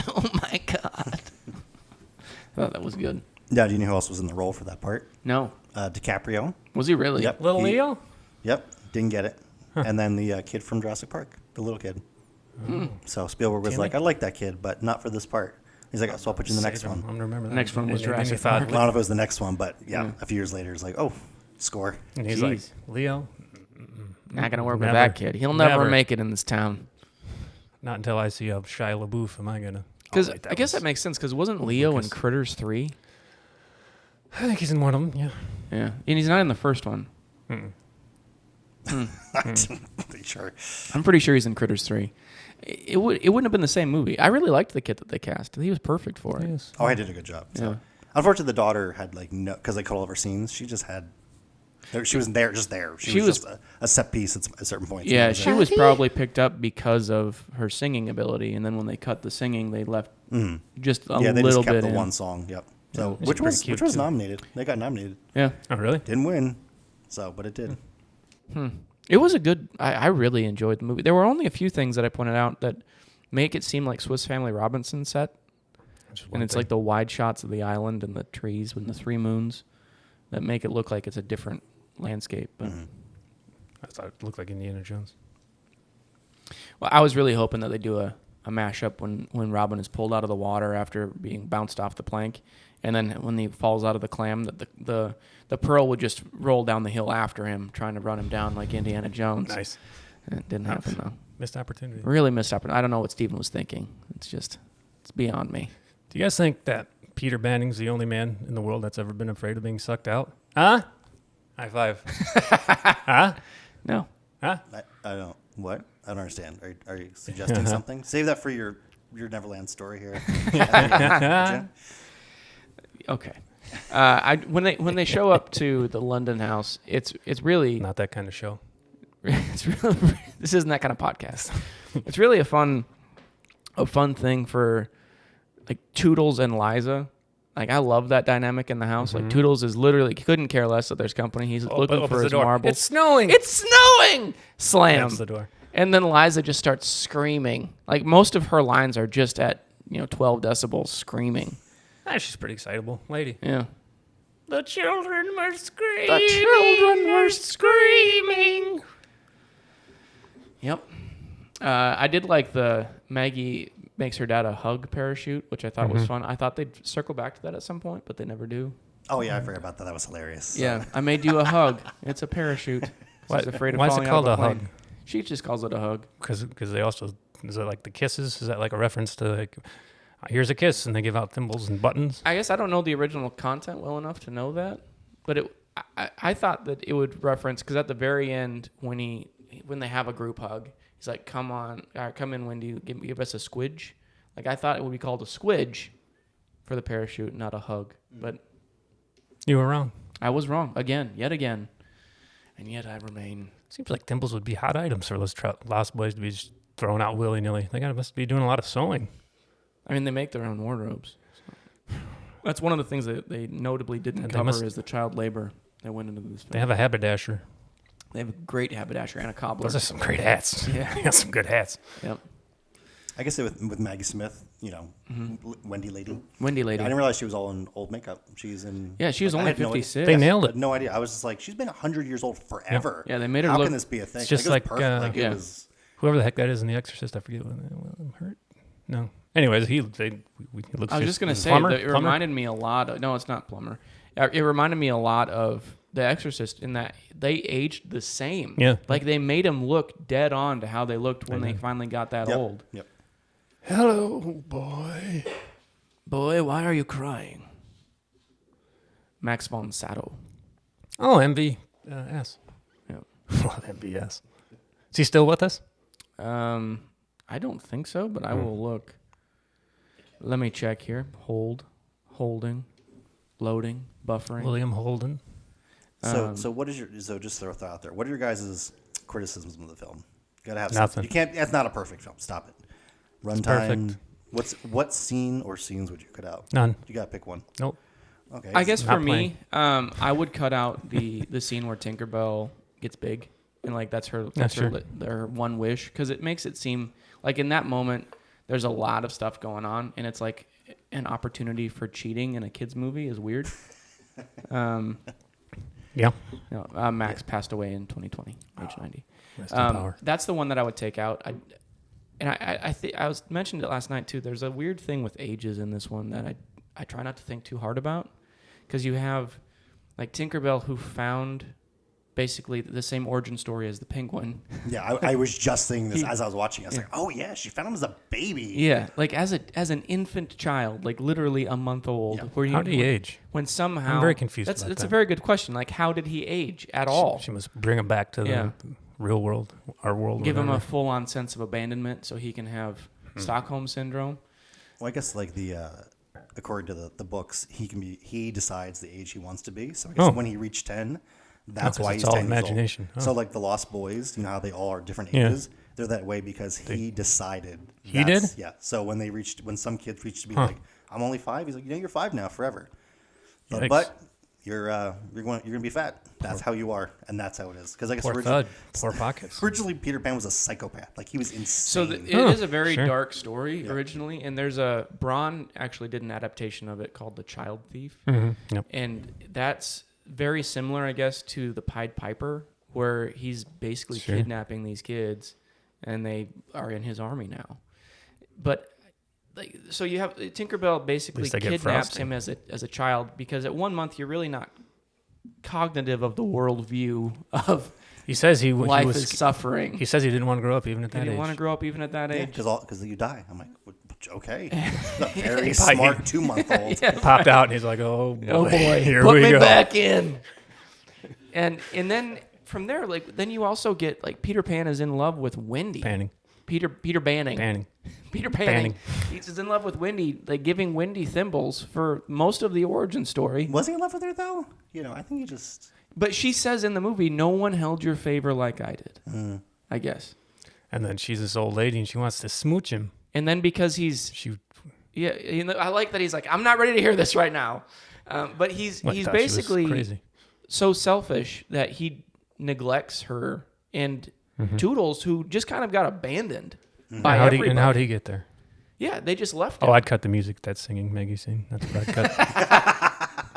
Oh my god. I thought that was good. Yeah, do you know who else was in the role for that part? No. DiCaprio. Was he really? Yep. Little Leo? Yep. Didn't get it. And then the kid from Jurassic Park, the little kid. So Spielberg was Timmy? like, I like that kid, but not for this part. He's like, so I'll put you in the next Save him. one. I'm gonna remember that. Next one was And then Jurassic you thought- I don't know if it was the next one, but yeah, a few years later, it's like, oh, score. And he's Jeez. like, Leo, Not gonna work with Never. that kid. He'll never Never. make it in this town. not until I see a Shia LaBeouf am I gonna. Because Oh, wait, I guess that makes sense. Because wasn't Leo in Lucas. Critters 3? I think he's in one of them. Yeah. Yeah, and he's not in the first one. Pretty sure. I'm pretty sure he's in Critters 3. It wouldn't have been the same movie. I really liked the kid that they cast. He was perfect for it. Yes. Oh, I did a good job. So. Yeah. Unfortunately, the daughter had like no, because they cut all of her scenes. She just had. She wasn't there, just there. She was just a set piece at certain points. Yeah, she was probably picked up because of her singing ability, and then when they cut the singing, they left just a they little just kept bit the in. one song. Yep. So Yeah, which was cute, too. nominated. They got nominated. Yeah. Oh, really? Didn't win. So, but it did. It was a good. I really enjoyed the movie. There were only a few things that I pointed out that make it seem like Swiss Family Robinson set, and it's like the wide shots of the island and the trees with the three moons that make it look like it's a different landscape. But I thought it looked like Indiana Jones. well, I was really hoping that they do a mashup when Robin is pulled out of the water after being bounced off the plank, and then when he falls out of the clam, that the pearl would just roll down the hill after him, trying to run him down like Indiana Jones. Nice. And it didn't happen though. Missed opportunity. Really missed opportunity. I don't know what Steven was thinking. It's beyond me. Do you guys think that Peter Banning's the only man in the world that's ever been afraid of being sucked out? Huh? High five. Huh? No. Huh? I don't. What? I don't understand. Are you suggesting something? Save that for your Neverland story here. Okay. When they show up to the London house, it's really Not that kind of show. it's really this isn't that kind of podcast. It's really a fun thing for like Toodles and Liza. Like I love that dynamic in the house. Like Toodles is literally couldn't care less that there's company. He's looking for his marbles. It's snowing. It's snowing. Slam. That's the door. And then Liza just starts screaming. Like most of her lines are just at 12 decibels screaming. She's pretty excitable lady. Yeah. The children were screaming. The children were screaming. Yep. I did like the Maggie makes her dad a hug parachute, which I thought was fun. I thought they'd circle back to that at some point, but they never do. Oh yeah, I forgot about that. That was hilarious. Yeah, I made you a hug. It's a parachute. She's afraid of Why is falling it out of called a plane. hug? She just calls it a hug. Because they also, is it like the kisses? Is that like a reference to like, here's a kiss, and they give out thimbles and buttons? I guess I don't know the original content well enough to know that, but I thought that it would reference, because at the very end when they have a group hug, he's like, "Come on, come in, Wendy, give us a squidge." Like I thought it would be called a squidge for the parachute, not a hug. But You were wrong. I was wrong yet again, and yet I remain. Seems like thimbles would be hot items for those Lost Boys to be just thrown out willy-nilly. They must be doing a lot of sewing. I mean, they make their own wardrobes. So. That's one of the things that they notably didn't And cover is the child labor that went into this film. They have a haberdasher. They have a great haberdasher and a cobbler. Those are some great hats. Yeah. They got some good hats. Yep. I guess with Maggie Smith, Wendy Lady. Wendy Lady. I didn't realize she was all in old makeup. She's in. Yeah, she was I only had no idea. 56. They nailed I it. had no idea. I was just like, she's been 100 years old forever. Yeah, they made her How look- can this be a thing? It's just it was like, perfect. Like yeah. it was. Whoever the heck that is in The Exorcist, I forget. Hurt? No. Anyways, he looks. I was just gonna say Plumber? that it reminded me a lot of. No, it's not Plumber. It reminded me a lot of The Exorcist in that they aged the same. Yeah. Like they made him look dead on to how they looked when they finally got that Yep. old. Yep. Hello, boy. Boy, why are you crying? Max von Sydow. Oh, MVS. Yeah. Love MVS. Is he still with us? I don't think so, but I will look. Let me check here. Holding, loading, buffering. William Holden. So what is just throw it out there. What are your guys' criticisms of the film? Gotta have Nothing. something. You can't. That's not a perfect film. Stop it. Runtime. What scene or scenes would you cut out? None. You gotta pick one. Nope. Okay. I guess Not for me, I would cut out the scene where Tinkerbell gets big, and like that's her her one wish, because it makes it seem like in that moment there's a lot of stuff going on, and it's like an opportunity for cheating in a kids movie is weird. Yeah. Max passed away in 2020, age 90. Rest in power. That's the one that I would take out. I think I was mentioned it last night too. There's a weird thing with ages in this one that I try not to think too hard about, because you have like Tinkerbell, who found basically the same origin story as the penguin. Yeah, I was just saying this as I was watching. I was like, oh yeah, she found him as a baby. Yeah, like as an infant child, like literally a month old. Yeah. Where How did he age? When somehow I'm very confused That's about a that. very good question. Like, how did he age at all? She must bring him back to the real world, our world. Give him a whatever. full-on sense of abandonment so he can have Stockholm syndrome. Well, I guess like the according to the books, he decides the age he wants to be. So I guess when he reached 10, that's 'cause why it's he's all 10 imagination. years old. So like the Lost Boys, you know how they all are different Yeah. ages? They're that way because he decided. He did? Yeah. So when some kids reach to be like, I'm only 5, he's like, you're 5 now, forever. Yikes. But you're gonna be fat. That's how you are, and that's how it is. Because I guess Poor thud. Poor pockets. originally Peter Pan was a psychopath. Like he was So insane. it is a very sure. dark story originally, and there's Braun actually did an adaptation of it called The Child Thief, Yep. and that's very similar, I guess, to the Pied Piper, where he's basically Sure. kidnapping these kids, and they are in his army now. But like, so you have Tinkerbell basically least they get kidnaps Frosty. him as a child because at 1 month you're really not cognitive of the worldview of He says he life was is suffering. He says he didn't want to grow up even at He that didn't age. want to grow up even at that age. because you die. I'm like, okay, a very smart 2-month-old. Yeah. Popped out and he's like, oh boy, here Put we me go. back in. And then from there, like then you also get like Peter Pan is in love with Wendy. Panning. Peter Banning. Panning. Peter Panning. He's in love with Wendy, like giving Wendy thimbles for most of the origin story. Was he in love with her though? I think he just. But she says in the movie, no one held your favor like I did. I guess. And then she's this old lady and she wants to smooch him. And then because I like that he's like, I'm not ready to hear this right now. But he's Thought she was basically crazy. so selfish that he neglects her and Toodles, who just kind of got abandoned by everybody. And how'd he get there? Yeah, they just left him. Oh, I'd cut the music, that singing Maggie scene. That's what I'd cut.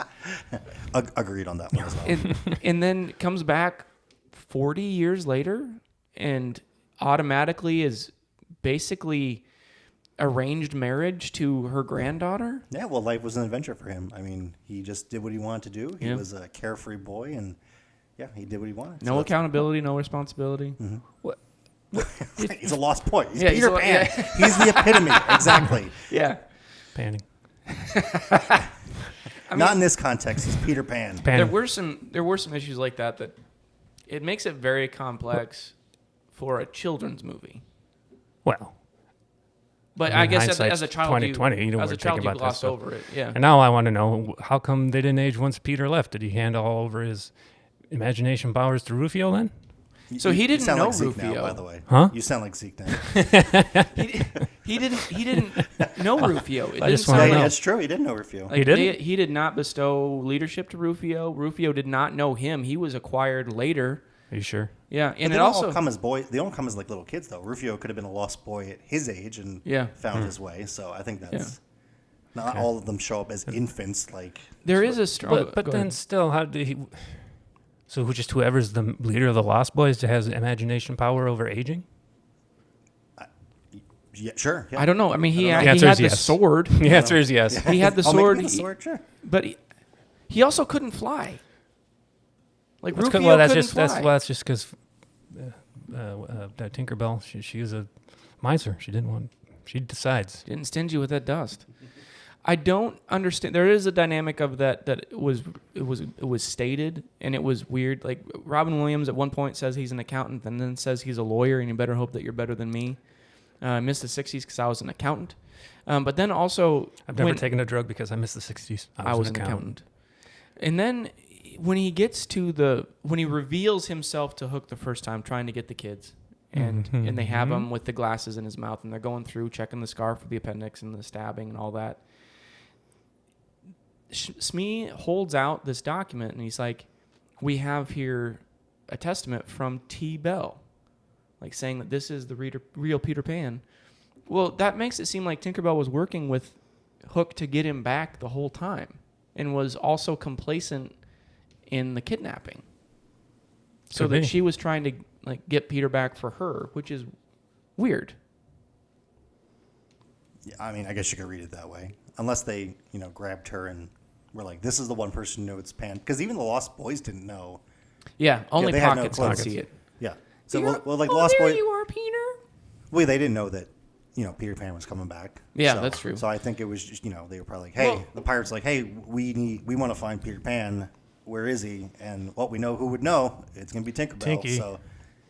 Agreed on that one as well. and then comes back 40 years later and automatically is basically arranged marriage to her granddaughter. Yeah, well, life was an adventure for him. I mean, he just did what he wanted to do. He Yeah. was a carefree boy, and yeah, he did what he wanted. No accountability, no responsibility. What? He's a lost boy. He's Yeah, Peter he's a- Pan. yeah. He's the epitome. Exactly. Yeah. Panning. Not in this context. He's Peter Pan. There Panning. were some issues like that it makes it very complex for a children's movie. Well, But I mean, I guess hindsight's as a child, 20/20, you don't as a think child, you about that gloss stuff. over it. Yeah. and now I want to know, how come they didn't age once Peter left? Did he hand all over his imagination powers to Rufio then? So he You didn't sound know like Zeke now, Rufio. by the way. Huh? You sound like Zeke now. He didn't know Rufio. It I just didn't wanna sound know. like- That's true. He didn't know Rufio. Like He didn't? He did not bestow leadership to Rufio. Rufio did not know him. He was acquired later. Are you sure? Yeah, But and they it don't also all come as boys. They don't come as like little kids though. Rufio could have been a lost boy at his age and Yeah. found his way. So I think that's not all of them show up as infants. Like there is a strong. But then still, how did he... So whoever's the leader of the Lost Boys has imagination power over aging? yeah, sure. Yeah. I don't know. I mean, he The had answer is the yes. sword, The answer is yes. He had the I'll make sword, him the sword. Sure. but he also couldn't fly. Like That's Rufio that's couldn't just fly. that's just because Tinkerbell, she was a miser. She decides. Didn't stingy with that dust. I don't understand. There is a dynamic of that it was stated, and it was weird. Like Robin Williams at one point says he's an accountant, and then says he's a lawyer, and you better hope that you're better than me. I missed the 60s because I was an accountant. But then also... I've never taken a drug because I missed the 60s. I was an accountant. And then when he gets to when he reveals himself to Hook the first time, trying to get the kids, and they have him with the glasses in his mouth, and they're going through checking the scar for the appendix and the stabbing and all that. Smee holds out this document, and he's like, we have here a testament from T. Bell, like saying that this is the real Peter Pan. Well, that makes it seem like Tinkerbell was working with Hook to get him back the whole time, and was also complacent in the kidnapping, so that she was trying to like get Peter back for her, which is weird. Yeah, I mean, I guess you could read it that way, unless they, grabbed her and were like, "This is the one person who knows it's Pan," because even the Lost Boys didn't know. Yeah, only they had no Pockets could clue. see it. Yeah. So You're- like oh, Lost there Boys. you are, Peter. Well, they didn't know that, Peter Pan was coming back. Yeah, So- that's true. So I think it was just, they were probably like, "Hey," Well- the pirates like, "Hey, we want to find Peter Pan. Where is he?" And we know who would know. It's gonna be Tinkerbell. Tinky. So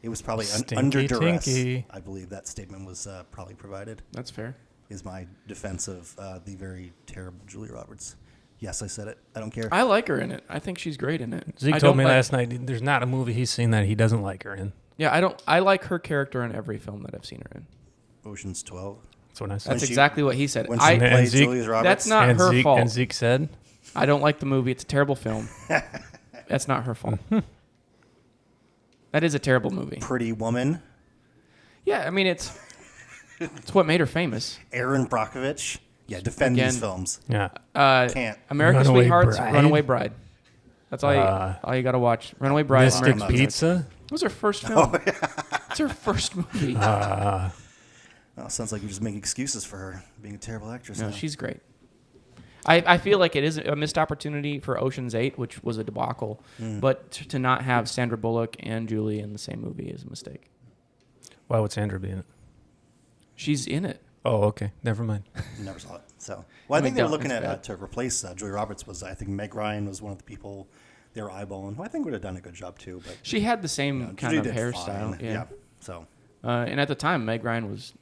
it was probably Stinky under duress. Tinky. I believe that statement was probably provided. That's fair. is my defense of the very terrible Julia Roberts. Yes, I said it. I don't care. I like her in it. I think she's great in it. Zeke told me last night there's not a movie he's seen that he doesn't like her in. Yeah, I like her character in every film that I've seen her in. Ocean's 12. That's what I said. That's exactly what he said. When she played Julia Roberts. That's not and her fault. And Zeke said, I don't like the movie. It's a terrible film. That's not her fault. That is a terrible movie. Pretty Woman. Yeah, I mean, it's what made her famous. Aaron Brockovich. Yeah, defend these films. yeah. Can't. American Runaway Sweethearts, Bride. Runaway Bride. That's all you got to watch. Runaway Bride. Mystic American Pizza. It was her first film. It's her first movie. Oh, sounds like you're just making excuses for her being a terrible actress. No, now. she's great. I feel like it is a missed opportunity for Ocean's 8, which was a debacle. But to not have Sandra Bullock and Julie in the same movie is a mistake. Why would Sandra be in it? She's in it. Oh, okay. Never mind. Never saw it. So, well, I think they were looking it's at bad. to replace Julia Roberts. I think Meg Ryan was one of the people they were eyeballing, who I think would have done a good job too. But She had the same kind Julie of did hairstyle. fine. Yeah. So, And at the time, Meg Ryan was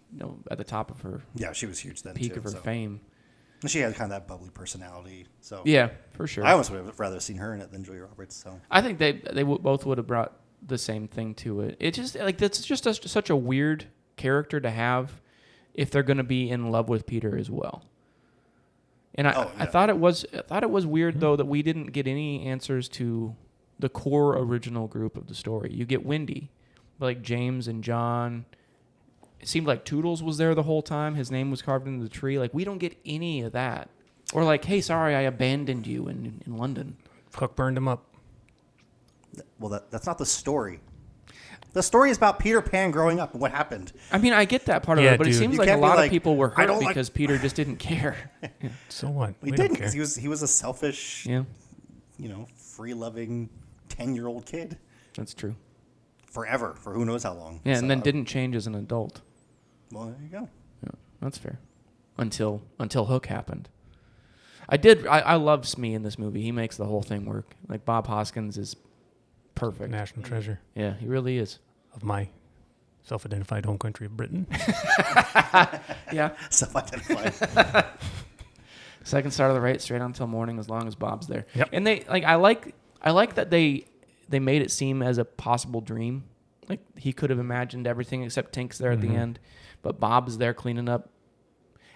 at the top of her yeah, she was huge then peak too. of her so. fame. And she had kind of that bubbly personality. So Yeah, for sure. I almost would have rather seen her in it than Julia Roberts. So I think they both would have brought the same thing to it. It just that's just such a weird character to have if they're going to be in love with Peter as well. And I thought it was weird though that we didn't get any answers to the core original group of the story. You get Wendy, but like James and John. It seemed like Toodles was there the whole time. His name was carved into the tree. Like we don't get any of that. Or like, hey, sorry, I abandoned you in London. Hook burned him up. well, that's not the story. The story is about Peter Pan growing up and what happened. I mean, I get that part of Yeah, it, but it dude. seems You like a can't be lot like, of people were "I hurt don't like-" because Peter just didn't care. So what? He We didn't don't care. because he was a selfish, Yeah, free-loving 10-year-old kid that's true. forever for who knows how long. Yeah, So, and then didn't change as an adult. Well, there you go. Yeah, that's fair. Until Hook happened. I love Smee in this movie. He makes the whole thing work. Like Bob Hoskins is perfect. National treasure Yeah, he really is. of my self-identified home country of Britain. Yeah. Self-identified. Second start of the right, straight on till morning, as long as Bob's there. Yep. And I like that they made it seem as a possible dream. Like he could have imagined everything except Tink's there at the end, but Bob's there cleaning up.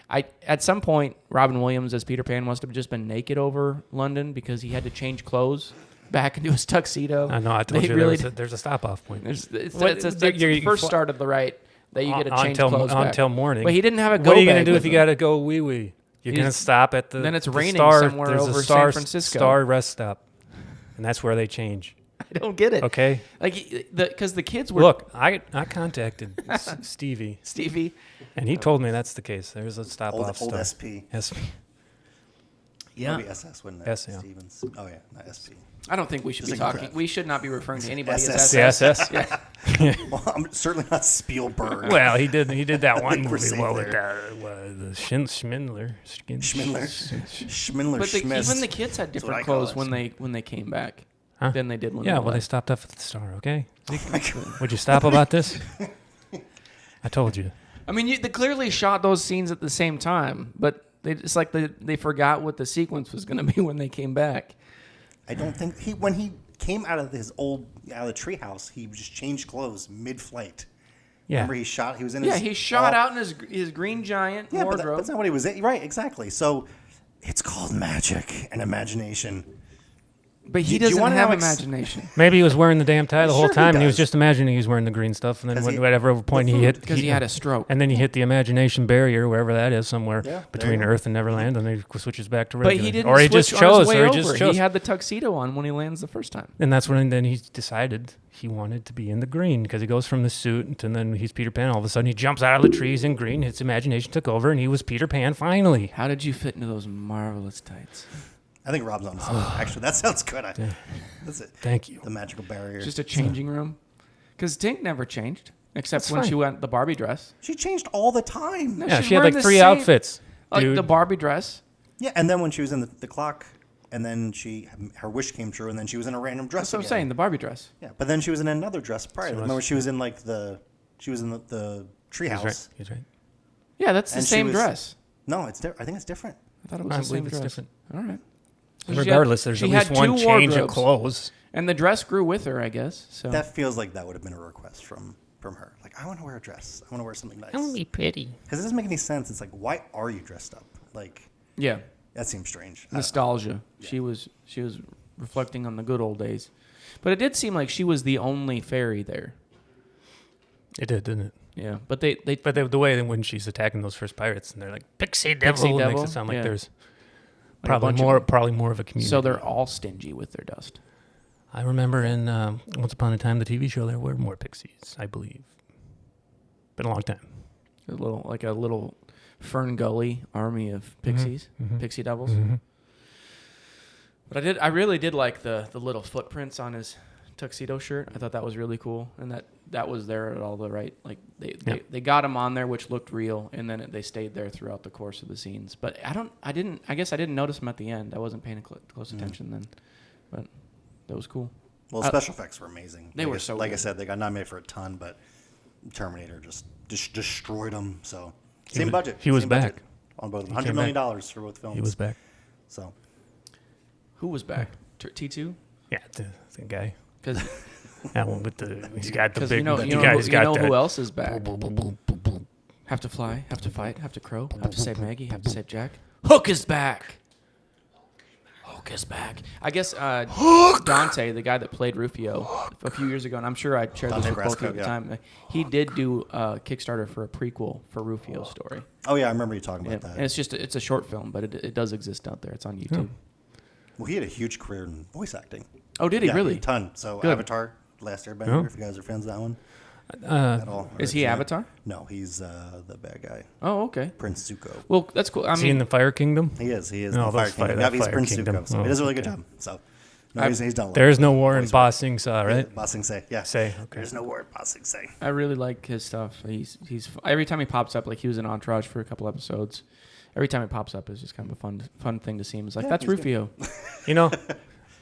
At some point, Robin Williams as Peter Pan must have just been naked over London because he had to change clothes back into his tuxedo. I know. I told They you really there's a stop-off point. It's What- the first start of the right that you get to change clothes back. Until morning. But he didn't have a go What are you bag gonna do with if you him. got to go wee-wee? You're going to stop at the Then it's the raining Star, somewhere there's over a San Francisco. Star rest stop. And that's where they change. I don't get it. Okay? Like because the kids were Look, I contacted Stevie, Stevie. and he told me that's the case. There's a stop-off old stop. SP. SP. Yeah. Maybe SS, wouldn't it? S, yeah. Stevens. Oh, yeah, not SP. I don't think we should be Just talking. incorrect. We should not be referring to anybody as SS. SS. The SS? Well, I'm certainly not Spielberg. Well, he did that one We're movie safe with there. the Schmindler. Schmindler But Schmist. even the kids had what I different call clothes it. when they came back Huh? than they did when Yeah, they well, they left. stopped off at the Star, okay? Oh my God. Would you stop about this? I told you. I mean, they clearly shot those scenes at the same time, but it's like they forgot what the sequence was going to be when they came back. I don't think when he came out of the treehouse, he just changed clothes mid-flight. Yeah. Remember, he was in Yeah, his he shot all- out in his green giant Yeah, but wardrobe. that's not what he was in. Right, exactly. So it's called magic and imagination. But he Do you doesn't wanna have know imagination Maybe he was wearing the damn tie the whole Sure he time, and he was does. just imagining he was wearing the green stuff, and then 'Cause he- whatever point he the hit, food. because he had a stroke. and then he hit the imagination barrier, wherever that is, somewhere Yeah, there between you go. Earth and Neverland, and then he switches back to But regular. he didn't or he switch just on his chose, way or he over. just chose. He had the tuxedo on when he lands the first time. And that's when then he decided he wanted to be in the green because he goes from the suit and then he's Peter Pan. All of a sudden he jumps out of the trees in green. His imagination took over and he was Peter Pan finally. How did you fit into those marvelous tights? I think Rob's on something. Actually, that sounds good. That's it. Thank you. The magical barrier. Just a changing room? Because Tink never changed, except That's when fine. she went the Barbie dress. She changed all the time. No, Yeah, she's she had wearing like the 3 same- outfits. Like dude. the Barbie dress. Yeah, and then when she was in the clock, and then her wish came true, and then she was in a random dress. That's what I'm again. saying, the Barbie dress. Yeah, but then she was in another dress prior. She was. Remember, she was in the treehouse. He's right. Yeah, that's the And she same was- dress. No, I think it's different. I thought it was I the same believe it's dress. different. All right. Regardless, there's she at had least one two change of wardrobes. clothes. And the dress grew with her, I guess. So That feels like that would have been a request from her. Like, I want to wear a dress. I want to wear something nice. pretty. Because it doesn't make any sense. It's like, why are you dressed up? Like, yeah, that seems strange. I don't know. nostalgia. She was reflecting on the good old days. But it did seem like she was the only fairy there. It did, didn't it? Yeah, but The way that when she's attacking those first pirates and they're like Pixie Devil, Devil? makes it sound like Yeah. there's Like a bunch probably more of a community. so they're all stingy with their dust. I remember in Once Upon a Time, the TV show, there were more pixies, I believe. Been a long time. A little Fern Gully army of pixies, pixie devils. Mm-hmm. But I really did like the little footprints on his tuxedo shirt. I thought that was really cool, and that was there at all the right. Like they got him on there, which looked real, and then they stayed there throughout the course of the scenes. But I guess I didn't notice them at the end. I wasn't paying close attention then, but that was cool. Well, special effects were amazing. They were so like I good. said, they got nominated for a ton, but Terminator just destroyed them. So same budget. he was same budget back. on both. He $100 came million back. for both films. He was back. So Who was back? T2? Yeah, the guy. Because That one with he's got the big. you know that. who else is back? Boom, boom, boom, boom, boom. Have to fly, have to fight, have to crow, have to save Maggie, have to save Jack. Hook is back. Hook is back. I guess Dante, the guy that played Rufio a few years ago, and I'm sure I shared this Dante with both of you Brasco, at the yeah. time. He did do a Kickstarter for a prequel for Rufio's story. oh yeah, I remember you talking Yeah. about And that. it's a short film, but it does exist out there. It's on YouTube. Well, he had a huge career in voice acting. Oh, did he Yeah, really? a ton. So Good. Avatar, Last Airbender. Oh. If you guys are fans of that one Uh, at all. Is Or he Jack? Avatar? No, he's the bad guy, Oh, okay. Prince Zuko. Well, that's cool. I is he in mean, the Fire Kingdom? He is. No, the Fire those Kingdom. that Yeah, he's Fire Prince Kingdom. Zuko. So Oh, he does a really good okay. job. So no, he's done. There is no war in Voice Ba work. Sing Sa, right? Ba Sing Se. Yeah. Say, okay. There's no word. Ba Sing Se. I really like his stuff. He's every time he pops up, like he was in Entourage for a couple episodes. Every time he pops up, it's just kind of a fun thing to see him. It's like, Yeah, that's he's good. Rufio. You know,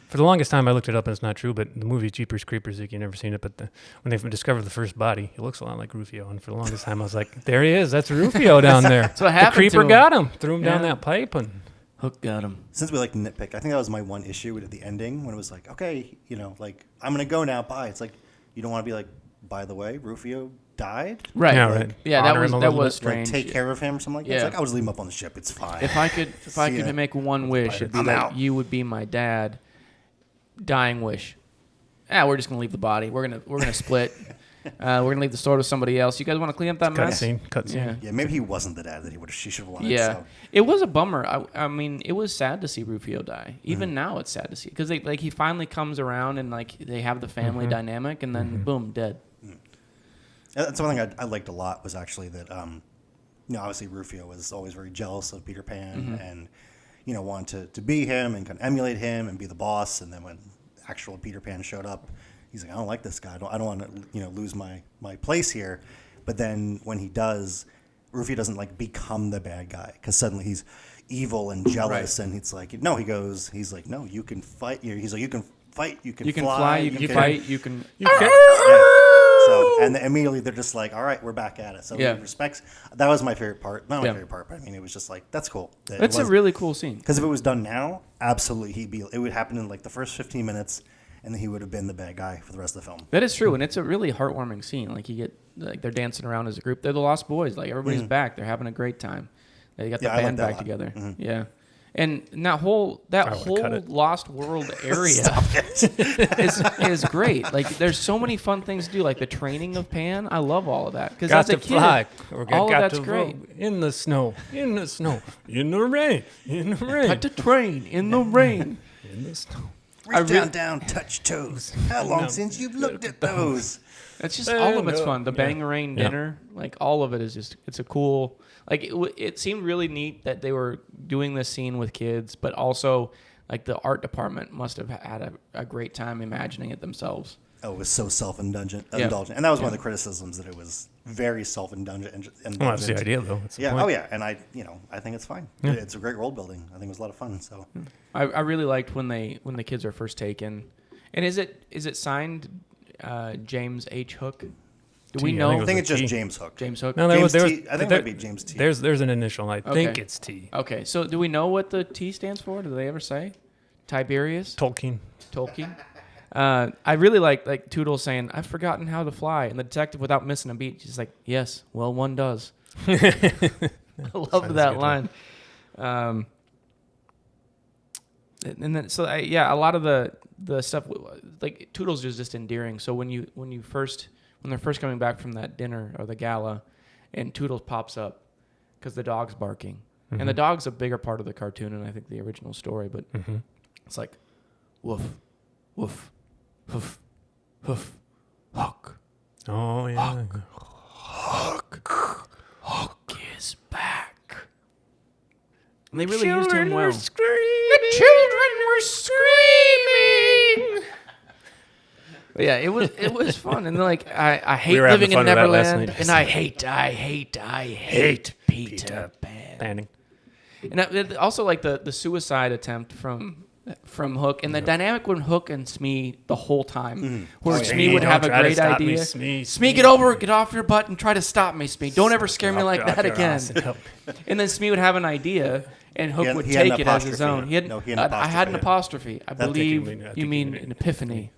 for the longest time, I looked it up and it's not true, but the movie Jeepers Creepers, you've never seen it, but when they discovered the first body, he looks a lot like Rufio. And for the longest time, I was like, there he is. That's Rufio down there. That's what happened The creeper to him. got him, threw him down Yeah. that pipe. And Hook got him. Since we like to nitpick, I think that was my one issue at the ending when it was like, okay, like I'm gonna go now. Bye. It's like you don't want to be like, by the way, Rufio died. Right. Yeah, Like, right. yeah, Honor that him a was little bit. strange. Like take care of him or something like that. It's Yeah. like I was leave him up on the ship. It's fine. If I could See ya. make one wish, it'd be I'm that out. you would be my dad. Dying wish. We're just gonna leave the body. We're gonna split. We're gonna leave the store to somebody else. You guys want to clean up that mess? cutscene. Yeah. Yeah, maybe he wasn't the dad that she should have wanted. Yeah, So. it was a bummer. I mean, it was sad to see Rufio die. Even now, it's sad to see because he finally comes around and like they have the family dynamic, and then boom, dead. That's one thing I liked a lot was actually that, obviously Rufio was always very jealous of Peter Pan and, wanted to be him and kind of emulate him and be the boss. And then when actual Peter Pan showed up, he's like, I don't like this guy. I don't want to, lose my place here. But then when he does, Rufio doesn't like become the bad guy because suddenly he's evil and jealous. Right. And it's like, no, he's like, no, you can fight. He's like, you can fight, you can You can fly, fly, you can fight, you can. Yeah. So and immediately they're just like, all right, we're back at it. So Yeah. he respects. That was my favorite part. Not my Yeah. favorite part, but I mean, it was just like that's cool. It's a really cool scene. because if it was done now, absolutely it would happen in like the first 15 minutes, and then he would have been the bad guy for the rest of the film. That is true, and it's a really heartwarming scene. Like they're dancing around as a group. They're the Lost Boys. Like everybody's back. They're having a great time. They got the Yeah, I like band that a back lot. together. Mhm. Yeah, and that whole cut it. Lost World area is great. Like there's so many fun things to do. Like the training of Pan. I love all of that because Got as a to kid, fly. Or all of got that's to great. vote. In the snow, in the snow, in the rain, in the rain, Got to train in the rain. in the snow. Reach down, touch toes. How long since you've looked at those? It's just all of it's no. fun. The Bangorang Yeah. dinner, like all of it is just it's a cool. Like it seemed really neat that they were doing this scene with kids, but also like the art department must have had a great time imagining it themselves. Oh, it was so self-indulgent, Yeah. and that was one of the criticisms that it was very self-indulgent. Well, that's the idea, though. That's the Yeah. point. Oh, yeah. And I think it's fine. Yeah. It's a great world building. I think it was a lot of fun. So I really liked when the kids are first taken, and is it signed James H. Hook? Do we T, know? I think it's just T. James Hook. James Hook. No, James there was, T. I think it might be James T. There's an initial. I think Okay. it's T. Okay, so do we know what the T stands for? Do they ever say? Tiberius? Tolkien. Tolkien? I really like Toodles saying, "I've forgotten how to fly," and the detective, without missing a beat, she's like, "Yes, well, one does." I love that line. And then a lot of the stuff like Toodles is just endearing. So when they're first coming back from that dinner or the gala, and Toodles pops up because the dog's barking, and the dog's a bigger part of the cartoon and I think the original story, but it's like woof, woof, hoof, hoof, Hook. Oh yeah. Hook is back. And they really used him well. The children were screaming. But yeah, it was fun, and like I hate We were having living in fun with that last Neverland, night. and I hate Peter Pan. Panning. And also like the suicide attempt from Hook, and the dynamic when Hook and Smee the whole time, where Smee would have a great idea. Smee, get off your butt and try to stop me, Smee. Don't ever scare me like that again. And then Smee would have an idea, and Hook would take it as his own. He had I had an apostrophe. I believe you mean an epiphany.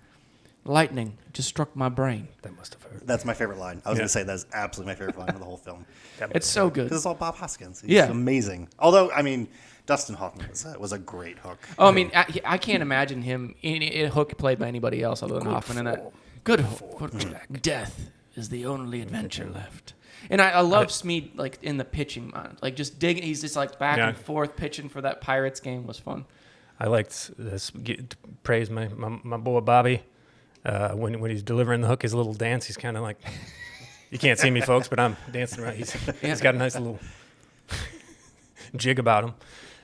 Lightning just struck my brain. That must have hurt. That's my favorite line. I was going to say that's absolutely my favorite line of the whole film. It's so good. Because it's all Bob Hoskins. He's amazing. Although, I mean, Dustin Hoffman was a great Hook. Oh, I mean, I can't imagine him in Hook played by anybody else other than Hoffman. And that good Hook. Death is the only adventure left. And I love Smee like in the pitching, like just digging. He's just like back and forth pitching for that Pirates game was fun. I liked this. Praise my boy Bobby. When he's delivering the hook, his little dance, he's kind of like, you can't see me, folks, but I'm dancing around. He's got a nice little jig about him.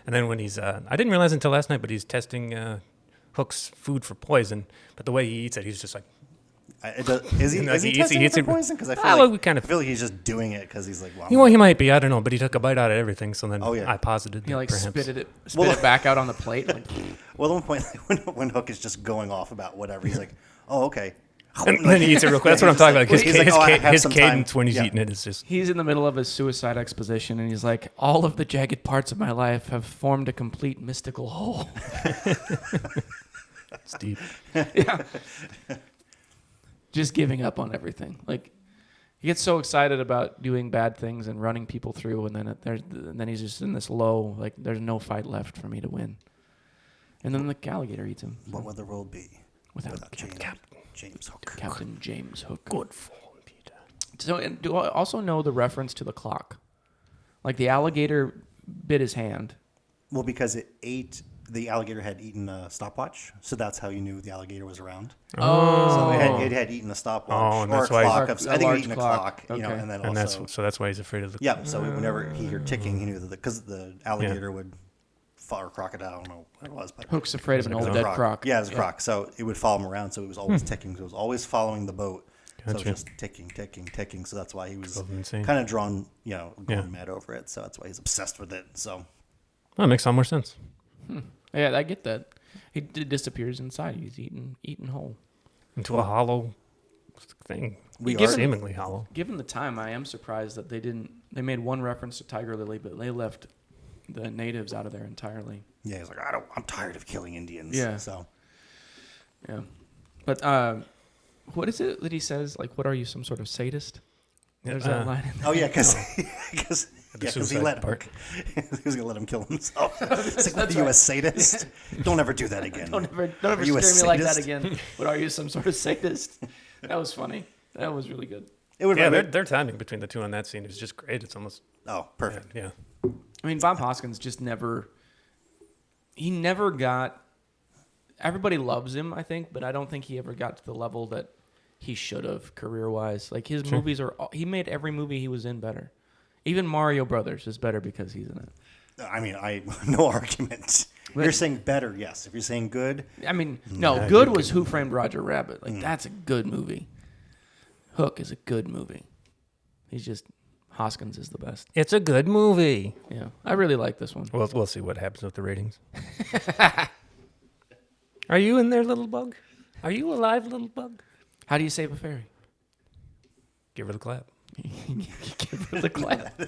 And then when he's, I didn't realize until last night, but he's testing Hook's food for poison. But the way he eats it, he's just like, is he testing it for poison? Because I feel like he's just doing it because he's like, well, he might be. I don't know. But he took a bite out of everything. So then I posited he like perhaps. spit it back out on the plate. Like, well, at one point when Hook is just going off about whatever, he's like, oh, okay. And then he eats it real quick. That's what I'm talking about. His some cadence time. when he's eating it is just... He's in the middle of his suicide exposition, and he's like, all of the jagged parts of my life have formed a complete mystical whole. It's deep. Yeah. Just giving up on everything. Like, he gets so excited about doing bad things and running people through, and then he's just in this low, like, there's no fight left for me to win. And then the alligator eats him. What would the world be without James Hook? Captain James Hook. Good form, Peter. So, and do I also know the reference to the clock? Like, the alligator bit his hand. Well, because the alligator had eaten a stopwatch, so that's how you knew the alligator was around. Oh. So it had eaten a stopwatch and or a that's why clock. I think it had eaten a clock. clock, Okay. and then And also... that's why he's afraid of the... Yeah, so whenever he heard ticking, he knew that because the alligator would... or crocodile, I don't know what it was. But Hook's afraid of an old dead croc. Yeah, it was a croc. So it would follow him around, so it was always ticking. So it was always following the boat. Gotcha. So it was just ticking. So that's why he was insane. kind of drawn, going mad over it. So that's why he's obsessed with it. So Well, it makes some more sense. Yeah, I get that. He disappears inside. He's eaten whole. Into a hollow thing. Seemingly hollow. Given the time, I am surprised that they made one reference to Tiger Lily, but they left the natives out of there entirely. yeah, he's like, I'm tired of killing Indians. Yeah. So Yeah. But what is it that he says? Like, what are you, some sort of sadist? There's that line in there. oh yeah, because he suicide let part. he was gonna let him kill himself. It's like, what are you, a sadist? Don't ever do that again. Don't ever you a scare me like that sadist? again. What are you, some sort of sadist? That was funny. That was really good. It would Yeah, their timing between the two on that scene is just great. It's almost... perfect. Yeah. I mean, Bob Hoskins just never got... Everybody loves him, I think, but I don't think he ever got to the level that he should have career-wise. Like, his movies are... He made every movie he was in better. Even Mario Brothers is better because he's in it. I mean, no argument. You're saying better, yes. If you're saying good... I mean, no, good was Who Framed Roger Rabbit. Like, that's a good movie. Hook is a good movie. He's just... Hoskins is the best. It's a good movie. Yeah, I really like this one. We'll see what happens with the ratings. Are you in there, little bug? Are you alive, little bug? How do you save a fairy? Give her the clap. Give her the clap.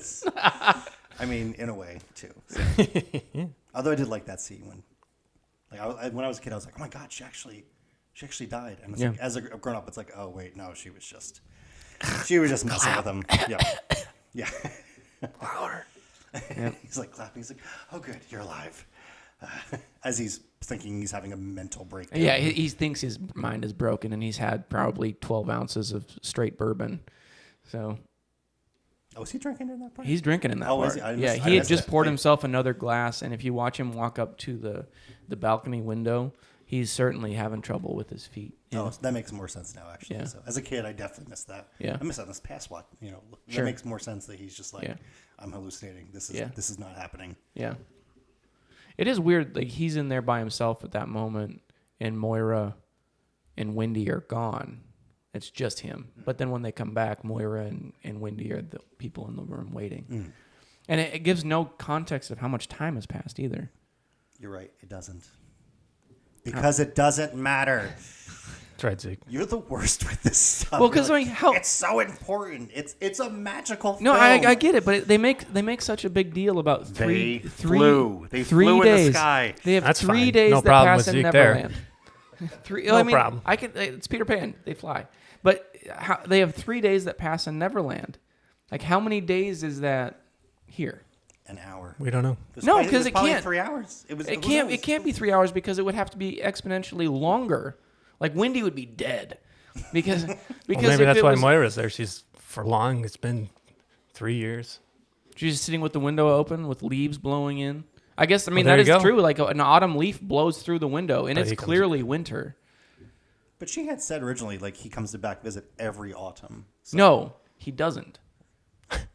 I mean, in a way too. So. Although I did like that scene when, when I was a kid, I was like, oh my god, she actually died. And it's like, as a grown up, it's like, oh wait, no, she was just messing with him. Yeah. Louder. He's like clapping. He's like, oh good, you're alive. As he's thinking he's having a mental breakdown. Yeah, he thinks his mind is broken, and he's had probably 12 ounces of straight bourbon. So. Oh, is he drinking in that part? He's drinking in that part. Is he? He had just poured himself another glass, and if you watch him walk up to the balcony window, he's certainly having trouble with his feet. Oh, so that makes more sense now, actually. Yeah. So as a kid, I definitely missed that. Yeah. I missed that in this past watch. That Sure. makes more sense that he's just like, Yeah. I'm hallucinating. This is not happening. Yeah. It is weird. Like, he's in there by himself at that moment, and Moira and Wendy are gone. It's just him. But then when they come back, Moira and Wendy are the people in the room waiting. And it gives no context of how much time has passed either. You're right. It doesn't. Because it doesn't matter. That's right, Zeke. You're the worst with this stuff. Well, because it's so important. It's a magical film. No, I get it, but they make such a big deal about three flew. They three flew days. in the sky. They have That's 3 fine. days No that problem pass with in Zeke there. Neverland. No problem. It's Peter Pan. They fly, but they have 3 days that pass in Neverland. Like, how many days is that here? An hour. We don't know. No, because it probably can't. 3 hours. It can't. It can't be 3 hours because it would have to be exponentially longer. Like, Wendy would be dead because Well, because maybe if that's it why was, Moira's there. She's for long. It's been 3 years. she's sitting with the window open with leaves blowing in. I guess Well, that there is you go. true. Like, an autumn leaf blows through the window, and But it's he comes- clearly winter. But she had said originally, like, he comes to back visit every autumn. So, No, he doesn't.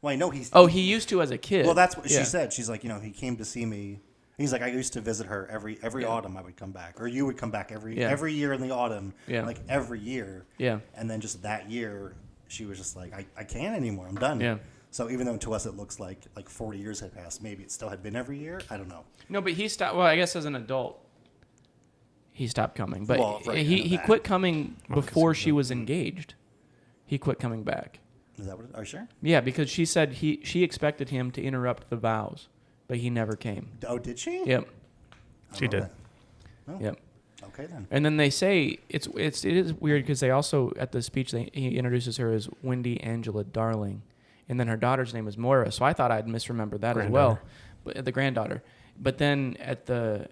Well, I know he's. Oh, he used to as a kid. Well, that's what Yeah. she said. She's like, he came to see me. He's like, I used to visit her every autumn. I would come back, or you would come back every year in the autumn. Yeah. Like every year. Yeah. And then just that year, she was just like, I can't anymore. I'm done. Yeah. So even though to us it looks like 40 years had passed, maybe it still had been every year. I don't know. No, but he stopped. Well, I guess as an adult, he stopped coming. But Well, right, he that. quit coming before she was engaged. He quit coming back. Is that what? Are you sure? Yeah, because she said she expected him to interrupt the vows, but he never came. Oh, did she? Yep. She did. Oh, Yep. Okay then. And then they say it is weird because they also at the speech he introduces her as Wendy Angela Darling, and then her daughter's name is Moira. So I thought I'd misremembered that as well, but the granddaughter. But then at the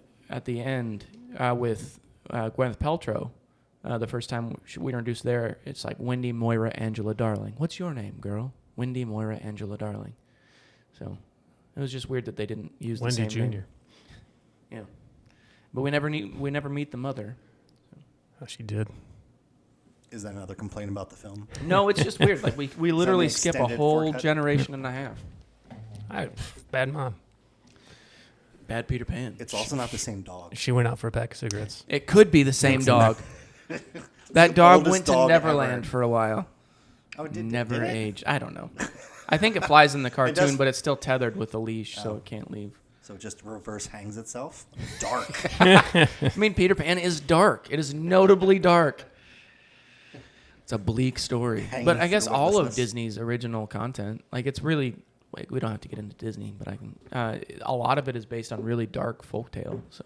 end with Gwyneth Paltrow, the first time we introduced there, it's like Wendy Moira Angela Darling. What's your name, girl? Wendy Moira Angela Darling. So it was just weird that they didn't use Wendy the same Jr. name. Yeah, but we never meet the mother. Oh, she did. Is that another complaint about the film? No, it's just weird. Like we literally skip a extended whole forecut? generation and a half. Bad mom. Bad Peter Pan. It's also not the same dog. She went out for a pack of cigarettes. It could be the same It's dog. That dog oldest went to dog Neverland ever. for a while. Oh, Never did it? aged. I don't know. I think it flies in the cartoon, does- but it's still tethered with a leash, so it can't leave. So it just reverse hangs itself. Dark. I mean, Peter Pan is dark. It is notably dark. It's a bleak story. Hanging But I guess through all of witnessness. Disney's original content, like it's really, like, we don't have to get into Disney, but I can. A lot of it is based on really dark folktale. So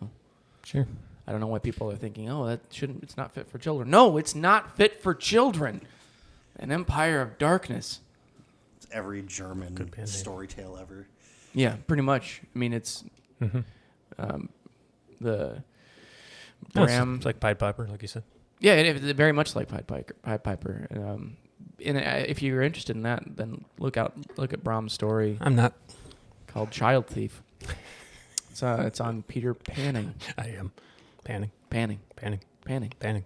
Sure. I don't know why people are thinking, oh, it's not fit for children. No, it's not fit for children. An Empire of Darkness. It's every German Could be a name. story tale ever. Yeah, pretty much. I mean, it's the No, Bram. it's like Pied Piper, like you said. Yeah, it's very much like Pied Piper. And if you're interested in that, then look at Bram's story I'm not. called Child Thief. It's on Peter Panning. I am. Panning. Panning. Panning.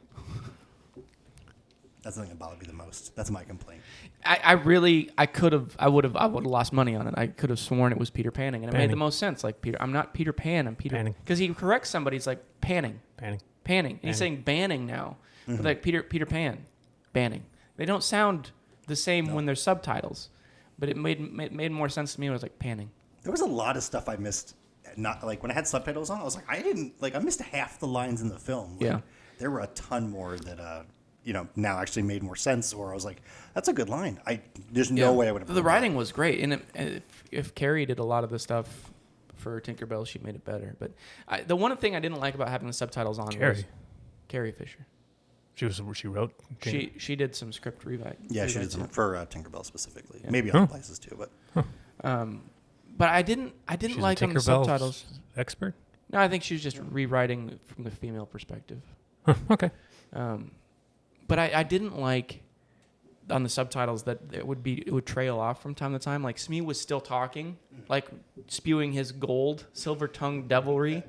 That's the thing that bothered me the most. That's my complaint. I would have lost money on it. I could have sworn it was Peter Panning, and it made the Panning. most sense. Like, Peter, I'm not Peter Pan. I'm Peter. Panning. Because he corrects somebody. He's like Panning. Panning. And he's saying banning now. But like Peter Pan, banning. They don't sound the same when they're subtitles, but it made more sense to me when it was like panning. There was a lot of stuff I missed. Not like when I had subtitles on, I was like, I missed half the lines in the film. Like, Yeah. There were a ton more that now actually made more sense, or I was like, that's a good line. There's no way I would have. The writing was great, and if Carrie did a lot of the stuff for Tinkerbell, she made it better. But the one thing I didn't like about having the subtitles on was Carrie Fisher. She wrote. She did some script rewrite. Yeah, she did some for Tinkerbell specifically. Yeah. Maybe other places too, but. But I didn't She's like on the subtitles. Expert? No, I think she was just rewriting from the female perspective. Okay. But I didn't like on the subtitles that it would trail off from time to time. Like Smee was still talking, like spewing his gold, silver-tongued devilry,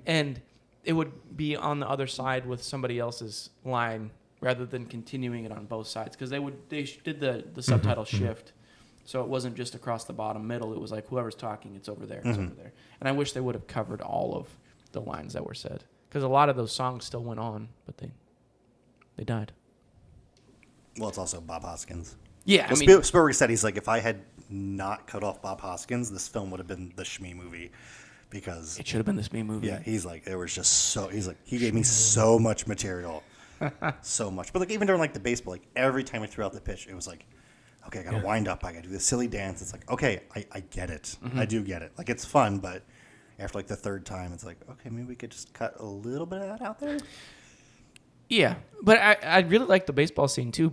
and it would be on the other side with somebody else's line rather than continuing it on both sides, because they did the subtitle shift, so it wasn't just across the bottom middle. It was like whoever's talking, it's over there, it's over there. And I wish they would have covered all of the lines that were said, because a lot of those songs still went on, but they died. Well, it's also Bob Hoskins. Yeah, well, Spielberg said, he's like, if I had not cut off Bob Hoskins, this film would have been the Shmee movie, because it should have been the Shmee movie. Yeah, he's like, it was just he's like, he gave me so much material, so much. But like even during like the baseball, like every time we threw out the pitch, it was like, okay, I gotta wind up, I gotta do this silly dance. It's like, okay, I get it, I do get it. Like it's fun, but after like the third time, it's like, okay, maybe we could just cut a little bit of that out there. Yeah, but I really like the baseball scene too,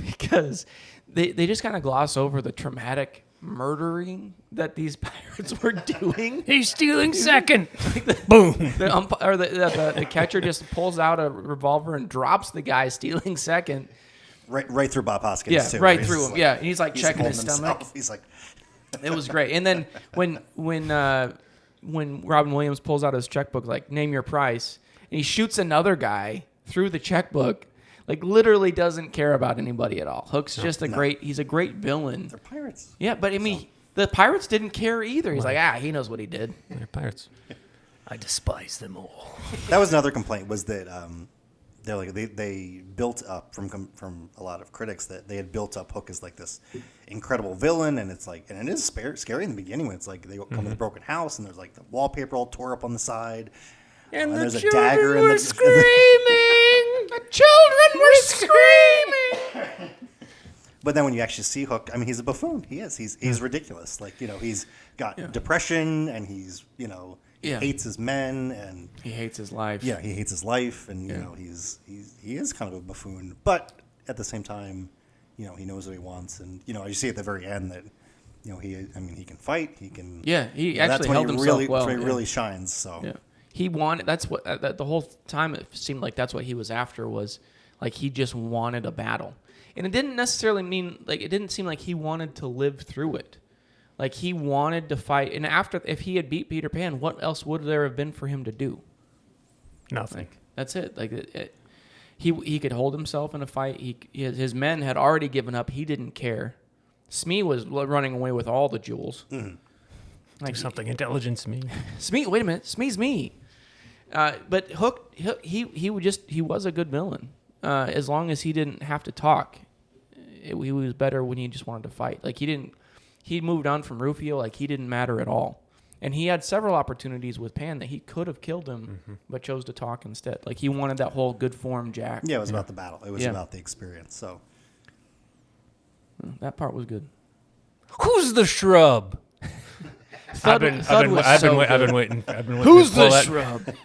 because they just kind of gloss over the traumatic murdering that these pirates were doing. He's stealing second. Boom. The catcher just pulls out a revolver and drops the guy stealing second. Right through Bob Hoskins. Yeah, too, right through him. Yeah, and he's like he's checking his stomach. He's like, it was great. And then when Robin Williams pulls out his checkbook, like name your price, and he shoots another guy through the checkbook, like literally doesn't care about anybody at all. Hook's just he's a great villain. They're pirates. Yeah, but I mean, the pirates didn't care either. He's like, he knows what he did. They're pirates. I despise them all. That was another complaint, was that they built up from a lot of critics that they had built up Hook as like this incredible villain, and it's like, and it is scary in the beginning when it's like they come to the broken house and there's like the wallpaper all tore up on the side. And there's the a dagger children were screaming. The children were screaming. But then when you actually see Hook, I mean, he's a buffoon. He is. He's ridiculous. Like, he's got depression, and he's, he hates his men, and he hates his life. Yeah, he hates his life, and he is kind of a buffoon. But at the same time, he knows what he wants, and you see at the very end that he can fight. He can. Yeah, he actually held himself really, well. That's when he really shines. So. Yeah. He wanted. That's what the whole time it seemed like. That's what he was after, was like he just wanted a battle, and it didn't necessarily mean like it didn't seem like he wanted to live through it. Like he wanted to fight, and if he had beat Peter Pan, what else would there have been for him to do? Nothing. Like, that's it. Like he could hold himself in a fight. His men had already given up. He didn't care. Smee was running away with all the jewels. Mm-hmm. Like something intelligent, Smee. Smee, wait a minute, Smee's me. But Hook, he was a good villain as long as he didn't have to talk. He was better when he just wanted to fight. Like he moved on from Rufio. Like he didn't matter at all. And he had several opportunities with Pan that he could have killed him, but chose to talk instead. Like he wanted that whole good form Jack. Yeah, it was about the battle. It was about the experience. So that part was good. Who's the shrub? I've been waiting. Who's the shrub?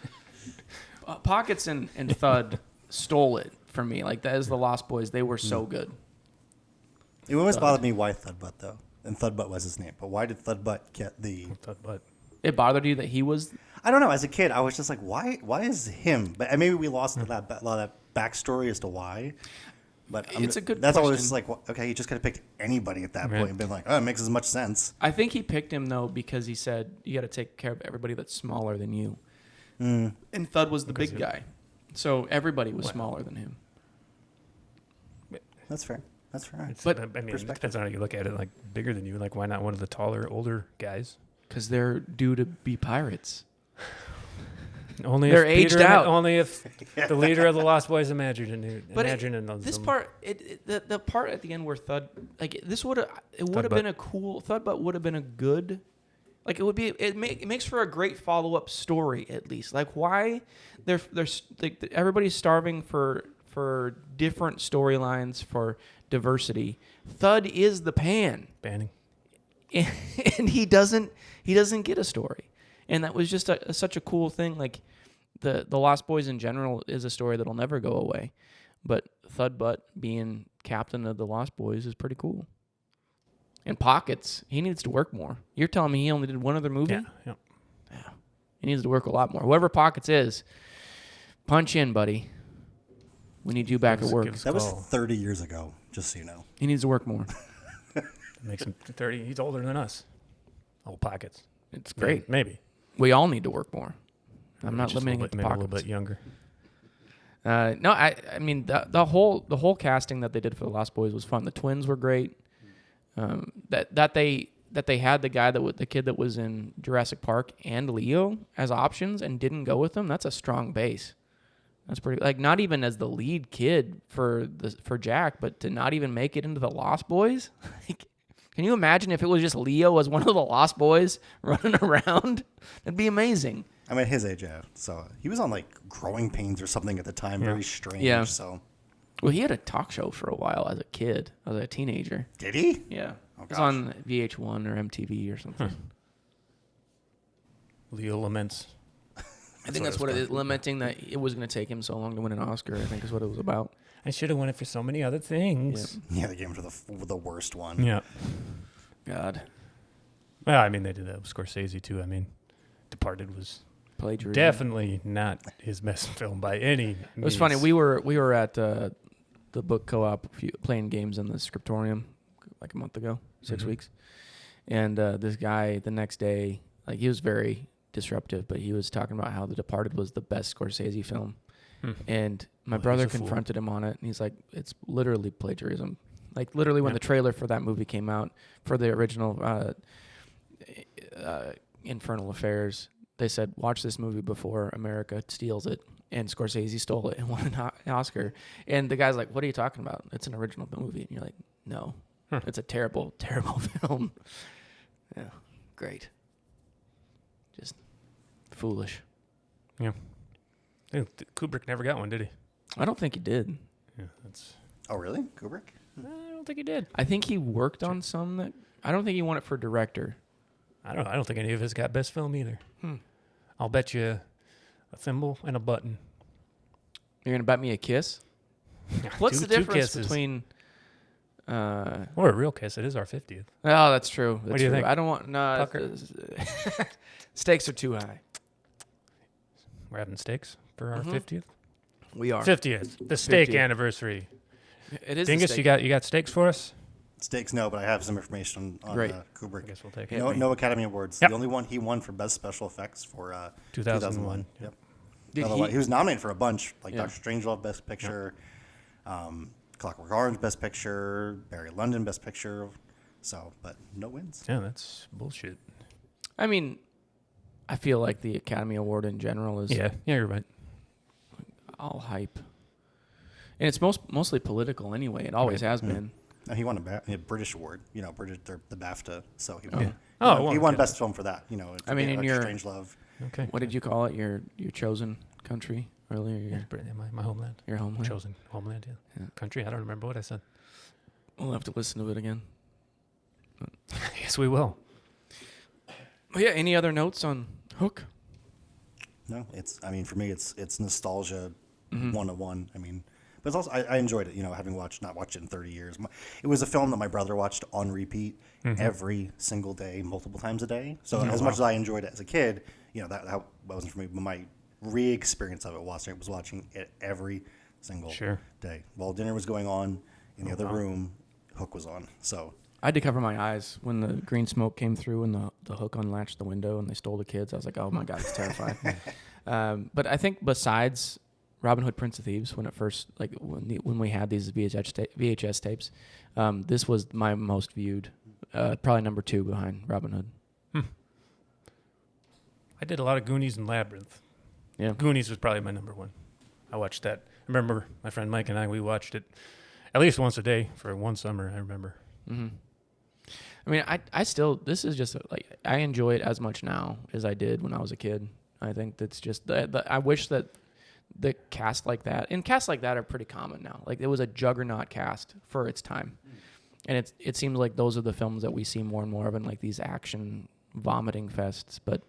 Pockets and Thud stole it from me. Like that is the Lost Boys. They were so good. It always bothered me why Thudbutt though, and Thudbutt was his name. But why did Thudbutt get the Thudbutt? It bothered you that he was? I don't know. As a kid, I was just like, why is him? But maybe we lost a lot of that backstory as to why. But it's a good. That's question. always just like, okay, he just could have picked anybody at that point and been like, oh, it makes as much sense. I think he picked him though because he said you got to take care of everybody that's smaller than you. And Thud was the big guy, so everybody was smaller than him. That's fair. But I mean, it depends on how you look at it. Like bigger than you, like why not one of the taller, older guys? Because they're due to be pirates. Only they're if aged out. Only if the leader of the Lost Boys imagined this part, the part at the end where Thud, like this would have been a cool Thudbutt would have been a good, like it would be. It makes for a great follow up story at least. Like why they're like everybody's starving for for different storylines, for diversity. Thud is the pan, Banning. and he doesn't get a story, and that was just such a cool thing. Like the Lost Boys in general is a story that'll never go away, but Thud Butt being captain of the Lost Boys is pretty cool. And Pockets, he needs to work more. You're telling me he only did one other movie? Yeah. He needs to work a lot more. Whoever Pockets is, punch in, buddy. We need you back at work. That was 30 years ago, just so you know. He needs to work more. That makes him 30. He's older than us. Old Pockets. It's great. Maybe. We all need to work more. I'm not Just limiting it to maybe Pockets. a little bit younger. No, I mean the whole casting that they did for the Lost Boys was fun. The twins were great. That they had the guy the kid that was in Jurassic Park and Leo as options and didn't go with them. That's a strong base. That's pretty, like, not even as the lead kid for Jack, but to not even make it into the Lost Boys. Like, can you imagine if it was just Leo as one of the Lost Boys running around? That'd be amazing. I'm at his age, yeah. So he was on like Growing Pains or something at the time. Very strange. Yeah. So Well, he had a talk show for a while as a kid, as a teenager. did he? Yeah. Oh, It was gosh. on VH1 or MTV or something. Leo laments. I think that's what it is, lamenting that it was going to take him so long to win an Oscar, I think is what it was about. I should have won it for so many other things. Yeah, they gave him for the worst one. Yeah. God. Well, I mean, they did that with Scorsese, too. I mean, Departed was Plagiarism. definitely not his best film by any means. It was funny. We were at the book co-op playing games in the scriptorium like a month ago, 6 weeks. And this guy the next day, like, he was very disruptive, but he was talking about how The Departed was the best Scorsese film. And my brother he's a fool. confronted him on it, and he's like, it's literally plagiarism. Like, literally when the trailer for that movie came out, for the original Infernal Affairs, they said, watch this movie before America steals it. And Scorsese stole it and won an Oscar. And the guy's like, what are you talking about? It's an original movie. And you're like, no, it's a terrible, terrible film. Yeah, great. Just foolish. Yeah. Kubrick never got one, did he? I don't think he did. Yeah, that's. Oh, really? Kubrick? I don't think he did. I think he worked on some that. I don't think he won it for director. I don't think any of his got best film either. I'll bet you a thimble and a button. You're gonna bet me a kiss? What's the Two difference kisses. between? Or a real kiss. It is our 50th. Oh, that's true. That's What do you true. think? I don't want no. Pucker? Stakes are too high. We're having steaks for our 50th. We are. 50th. The steak 50th. anniversary. It is. the Dingus, steak. you got steaks for us? Steaks, no, but I have some information on Great. Kubrick. I guess we'll take Yeah. it. No Academy Awards. Yep. The only one he won for Best Special Effects for 2001. Yep. Did Otherwise, he- he was nominated for a bunch, like Yeah. Dr. Strangelove Best Picture, Clockwork Orange Best Picture, Barry Lyndon Best Picture. So, but no wins. Yeah, that's bullshit. I mean, I feel like the Academy Award in general is Yeah, you're right. all hype, and it's mostly political anyway. It always has been. And he won a British award, British the BAFTA. So he won. Oh, He well, won okay. Best Film for that. I mean, in Dr. your- Strangelove. Okay. What did you call it? Your chosen country earlier? Yeah, Britain, my homeland. Your homeland. Chosen homeland, yeah. Country, I don't remember what I said. We'll have to listen to it again. Yes, we will. But yeah, any other notes on Hook? No, for me, it's nostalgia Mm-hmm. 101. I mean, but it's also I enjoyed it. Having not watched it in 30 years. It was a film that my brother watched on repeat every single day, multiple times a day. So as much as I enjoyed it as a kid, that wasn't for me. But my re-experience of it was watching it every single day while dinner was going on in the other room. Hook was on. So I had to cover my eyes when the green smoke came through and the Hook unlatched the window and they stole the kids. I was like, oh my God, it's terrifying. But I think besides Robin Hood, Prince of Thieves, when it first, like when we had these VHS tapes, this was my most viewed, probably number 2 behind Robin Hood. I did a lot of Goonies and Labyrinth. Yeah. Goonies was probably my number 1. I watched that. I remember my friend Mike and we watched it at least once a day for one summer, I remember. I mean, I still, this is just like, I enjoy it as much now as I did when I was a kid. I think that's just, I wish that the cast like that, and casts like that are pretty common now. Like it was a juggernaut cast for its time, and it seems like those are the films that we see more and more of in like these action vomiting fests. But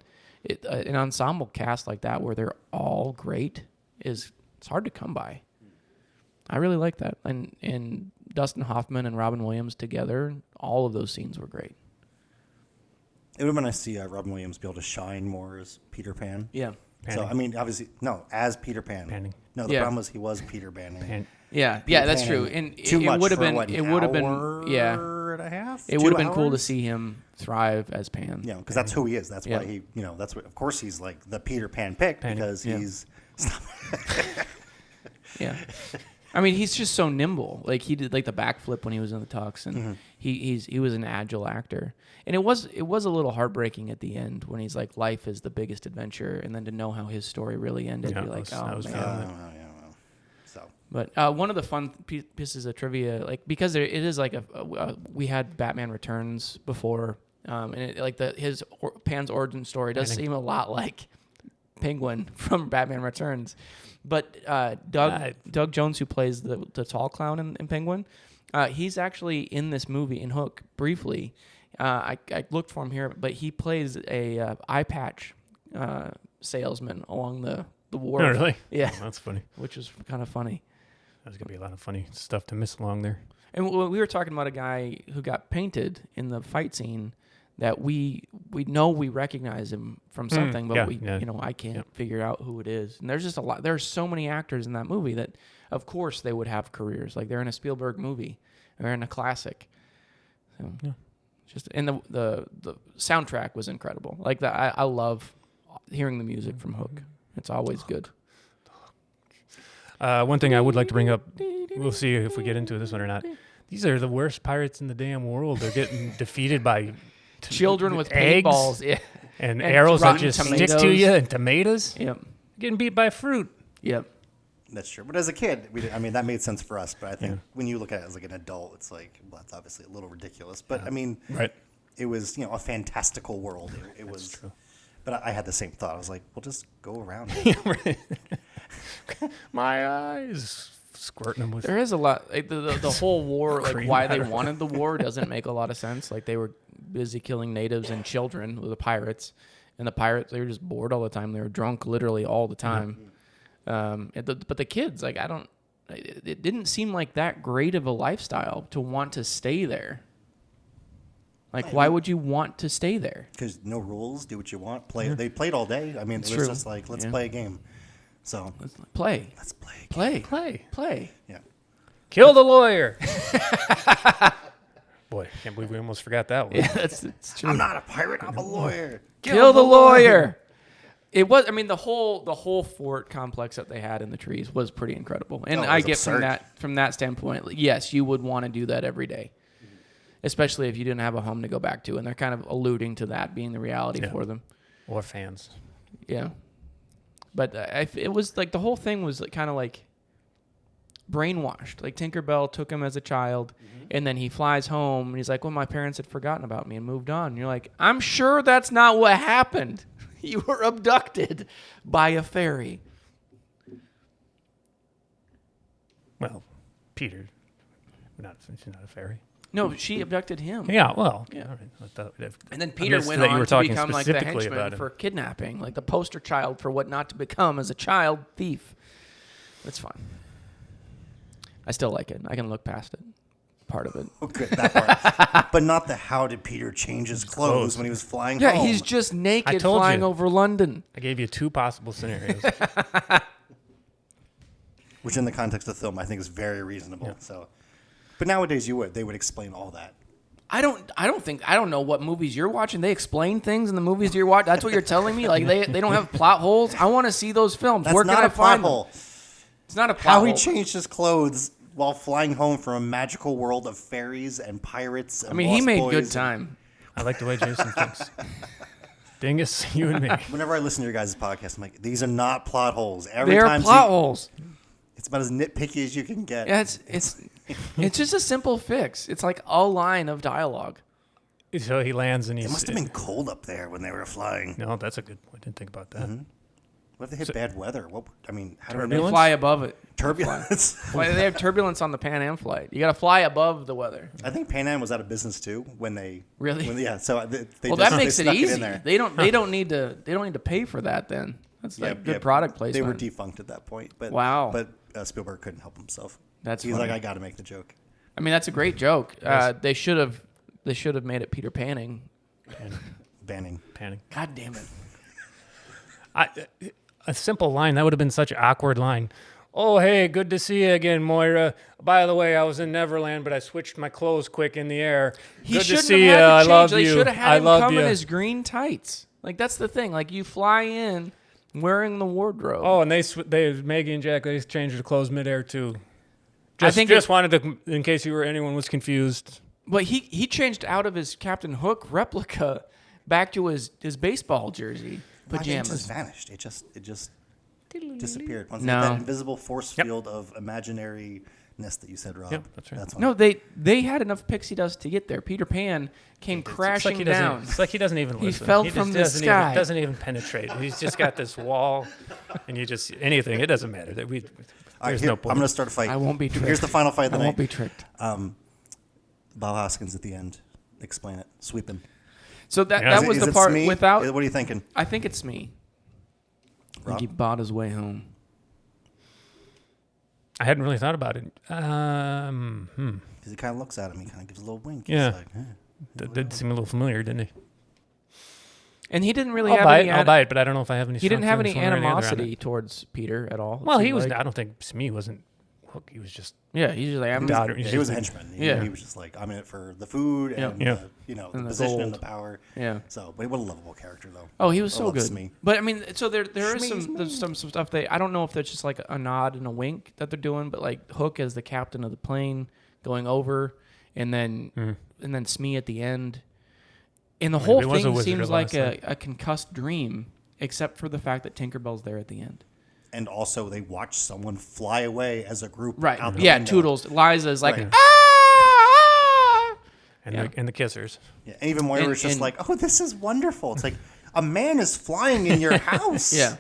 an ensemble cast like that where they're all great it's hard to come by. I really like that, and Dustin Hoffman and Robin Williams together, all of those scenes were great. It would have been nice to see Robin Williams be able to shine more as Peter Pan. Yeah. Panning. So, I mean, obviously, no, as Peter Pan. Panning. No, the Yeah. problem was he was Peter Panning. Yeah, Peter that's Panning. true. And Too it much would have for, been, what, it would have been, yeah, hour and a half? it 2 would have been cool to hours? see him thrive as Pan. Yeah, because that's who he is. That's Yeah. why he, that's what, of course, he's like the Peter Pan pick Panning. because Yeah. he's. Yeah. I mean, he's just so nimble. Like he did like the backflip when he was in the tux, and he was an agile actor. And it was a little heartbreaking at the end when he's like, life is the biggest adventure, and then to know how his story really ended, Yeah, you're like, that was man. feeling So. But one of the fun pieces of trivia, like because it is like we had Batman Returns before, and Pan's origin story does seem a lot like Penguin from Batman Returns. But Doug Jones, who plays the tall clown in Penguin, he's actually in this movie in Hook briefly. I looked for him here, but he plays a eye patch salesman along the wharf. Oh, really? Yeah, Oh, that's funny. which is kind of funny. There's going to be a lot of funny stuff to miss along there. And we were talking about a guy who got painted in the fight scene that we know we recognize him from something, but I can't figure out who it is. And there's just a lot. There's so many actors in that movie that, of course, they would have careers. Like they're in a Spielberg movie, or in a classic. So, just and the soundtrack was incredible. Like I love hearing the music from Hook. It's always good. One thing I would like to bring up, we'll see if we get into this one or not. These are the worst pirates in the damn world. They're getting defeated by Children with eggs paintballs, yeah, and arrows that rotten just tomatoes. stick to you, and tomatoes. Yep, Getting beat by fruit. yep. That's true. But as a kid, that made sense for us. But I think when you look at it as like an adult, it's like, well, that's obviously a little ridiculous. But I mean, Right. it was, a fantastical world. It was. true. But I had the same thought. I was like, well, just go around. My eyes squirting them with. There is a lot. Like the whole war, like Cream why they matter. wanted the war, doesn't make a lot of sense. Like they were busy killing natives and children with the pirates, and the pirates, they were just bored all the time. They were drunk literally all the time. But the kids, like it didn't seem like that great of a lifestyle to want to stay there. Like, why would you want to stay there? Because no rules, do what you want. Play. They played all day. I mean, it was true. just like, let's Yeah. play a game. So Play, let's play. A game. play. Yeah. Kill the lawyer. Boy, can't believe we almost forgot that one. Yeah, it's true. I'm not a pirate. I'm a lawyer. Kill the lawyer. It was. I mean, the whole fort complex that they had in the trees was pretty incredible, and Oh, it I was get absurd. from that standpoint. Yes, you would want to do that every day, especially if you didn't have a home to go back to, and they're kind of alluding to that being the reality Yeah. for them. Or fans. Yeah, but it was like the whole thing was kind of like brainwashed. Like Tinkerbell took him as a child, and then he flies home, and he's like, "Well, my parents had forgotten about me and moved on." And you're like, "I'm sure that's not what happened. You were abducted by a fairy." Well, Peter. She's not a fairy. No, she abducted him. Yeah, well. Yeah. All right. I thought And then I Peter missed went that you on were to talking become like the specifically henchman about him. for kidnapping, like the poster child for what not to become as a child thief. That's fine. I still like it. I can look past it. Part of it. Oh, good, that part. But not the how did Peter change his clothes when he was flying Yeah, home. he's just naked told flying you. over London. I gave you two possible scenarios. Which in the context of the film, I think is very reasonable. Yeah. So, but nowadays they would explain all that. I don't know what movies you're watching. They explain things in the movies you're watching. That's what you're telling me? Like they don't have plot holes? I want to see those films. That's Where not can a I find plot hole. them? It's not a plot How hole. he changed his clothes while flying home from a magical world of fairies and pirates. And I mean, he lost made boys good and- time. I like the way Jason thinks. Dingus, you and me. Whenever I listen to your guys' podcast, I'm like, these are not plot holes. Every They're time plot holes. it's about as nitpicky as you can get. Yeah, it's just a simple fix. It's like a line of dialogue. So he lands and he's. It must have been cold up there when they were flying. No, that's a good point. Didn't think about that. Wasn't What if they hit bad weather? What? I mean, how do we They know? fly above it. Turbulence. Well, they have turbulence on the Pan Am flight. You got to fly above the weather. I think Pan Am was out of business too when they Really? yeah. So they Well, just, that makes they it snuck easy. in there. They don't need to pay for that then. That's like good product placement. They were defunct at that point. But Wow. But Spielberg couldn't help himself. That's He's funny. like, I got to make the joke. I mean, that's a great joke. They should have made it Peter Panning. Banning. Panic. God damn it. A simple line. That would have been such an awkward line. Oh, hey, good to see you again, Moira. By the way, I was in Neverland, but I switched my clothes quick in the air. He Good to shouldn't see have you. had to I change. love They you. should have had I him love come you. in his green tights. Like, that's the thing. Like, you fly in wearing the wardrobe. Oh, and Maggie and Jack, they changed their clothes midair too. I think just wanted to, in case anyone was confused. But he changed out of his Captain Hook replica back to his baseball jersey It just pajamas. vanished. It just disappeared. Once No. that invisible force field of imaginariness that you said, Rob. Yep, that's right. That's when No, they had enough pixie dust to get there. Peter Pan came crashing down. It's like he doesn't even He listen. fell just from the doesn't sky. Even, doesn't even penetrate. He's just got this wall, and you just anything. It doesn't matter. All right, There's here, no I'm point. going to start a fight. I won't be tricked. Here's the final fight of the I night. won't be tricked. Bob Hoskins at the end. Explain it. Sweeping. So that Yeah. was Is the it part Smee? without. What are you thinking? I think it's me. I Rob? think he bought his way home. I hadn't really thought about it. Because he kind of looks at him. He kind of gives a little wink. Yeah. He's like, eh. That did seem a little familiar, didn't he? And he didn't really I'll have buy any. it. I'll buy it, but I don't know if I have any. He didn't strong have any feelings one way or the other on animosity it. towards Peter at all. Well, It he seemed was. like. I don't think Smee wasn't Hook. He was just. Yeah, he's just like I'm. Daughter. Yeah, he was a henchman. Yeah. He was just like, I'm in it for the food and Yeah. the And the the position and gold. the power. Yeah. So, but what a lovable character though. Oh, he was I so love good. Smee. But I mean, so there is Smee, some stuff that I don't know if that's just like a nod and a wink that they're doing, but like Hook as the captain of the plane going over, and then Smee at the end, and the Maybe whole it was a thing wizard seems of like Oz, a concussed dream, except for the fact that Tinkerbell's there at the end. And also, they watch someone fly away as a group. Right. Out the Yeah. window. Toodles. Liza's like Right. ah. And Yeah. the kissers. Yeah. And even Moira was just and- like, "Oh, this is wonderful." It's like a man is flying in your house. Yeah.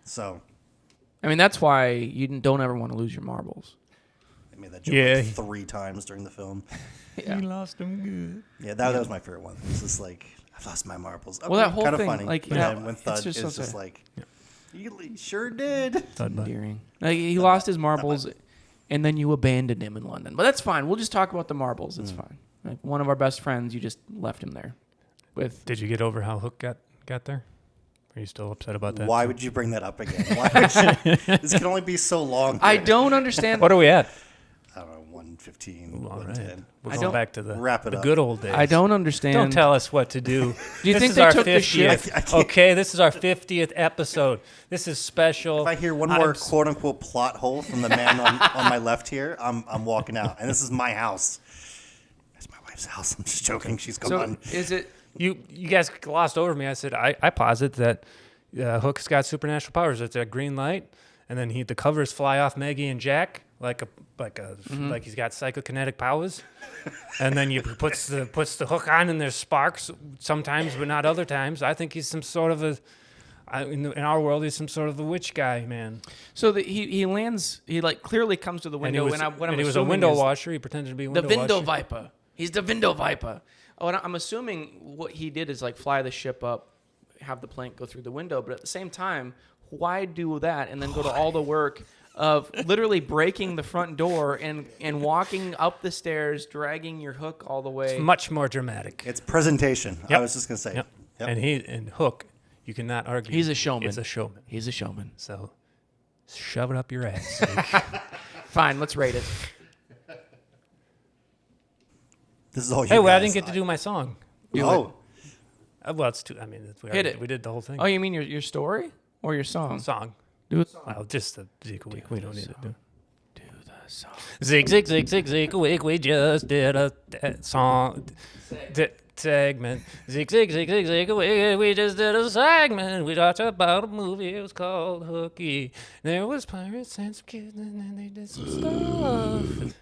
So I mean, that's why you don't ever want to lose your marbles. they made that joke Yeah. like 3 times during the film. Yeah. lost him good. Yeah, that was my favorite one. It's just like, I've lost my marbles. Okay, Well, that whole kind of thing, funny. like, but yeah, then when it's Thud just is such just a- like, you sure did. Endearing. Like, he lost his marbles, and then you abandoned him in London. But that's fine. We'll just talk about the marbles. It's fine. Like, one of our best friends, you just left him there. With Did you get over how Hook got there? Are you still upset about that? Why would you bring that up again? Why would you, this can only be so long. I don't understand. What are we at? I don't know, 115, All 110. right. We're I going don't- back to the Wrap it the up. good old days. I don't understand. Don't tell us what to do. Do you This think is they our took the 50th. shit? I can't- Okay, this is our 50th episode. This is special. If I hear one more quote unquote plot hole from the man on my left here, I'm walking out. And this is my house. It's my wife's house. I'm just joking. She's gone. So, is it... You guys glossed over me. I said I posit that Hook's got supernatural powers. It's a green light, and then the covers fly off Maggie and Jack like he's got psychokinetic powers, and then you puts the hook on, and there's sparks sometimes, but not other times. I think he's some sort of in our world, he's some sort of a witch guy, man. So he lands... He, like, clearly comes to the And he window. was, what I'm he was a assuming window is washer. He pretended to be a The window window washer. viper. He's the window viper. Oh, and I'm assuming what he did is, like, fly the ship up, have the plank go through the window, but at the same time, why do that and then go to all the work of literally breaking the front door and walking up the stairs, dragging your hook all the way? It's much more dramatic. It's presentation. Yep. I was just going to say. Yep. Yep. And Hook, you cannot argue. He's a showman. He's a showman. He's a showman. So shove it up your ass. Fine, let's rate it. This is all you Hey, well, I guys. didn't get to do my song. Oh, Well, it's too. I mean, Hit it. We did the whole thing. Oh, you mean your story or your song? Song. Do it. Well, just the Zeke week. We don't need to do. Do the song. Zig, zig, zig, zig, zig, week. We just did a song segment. Zig, zig, zig, zig, zig, week. We just did a segment. We talked about a movie. It was called Hooky. There was pirates and some kids, and then they did some stuff.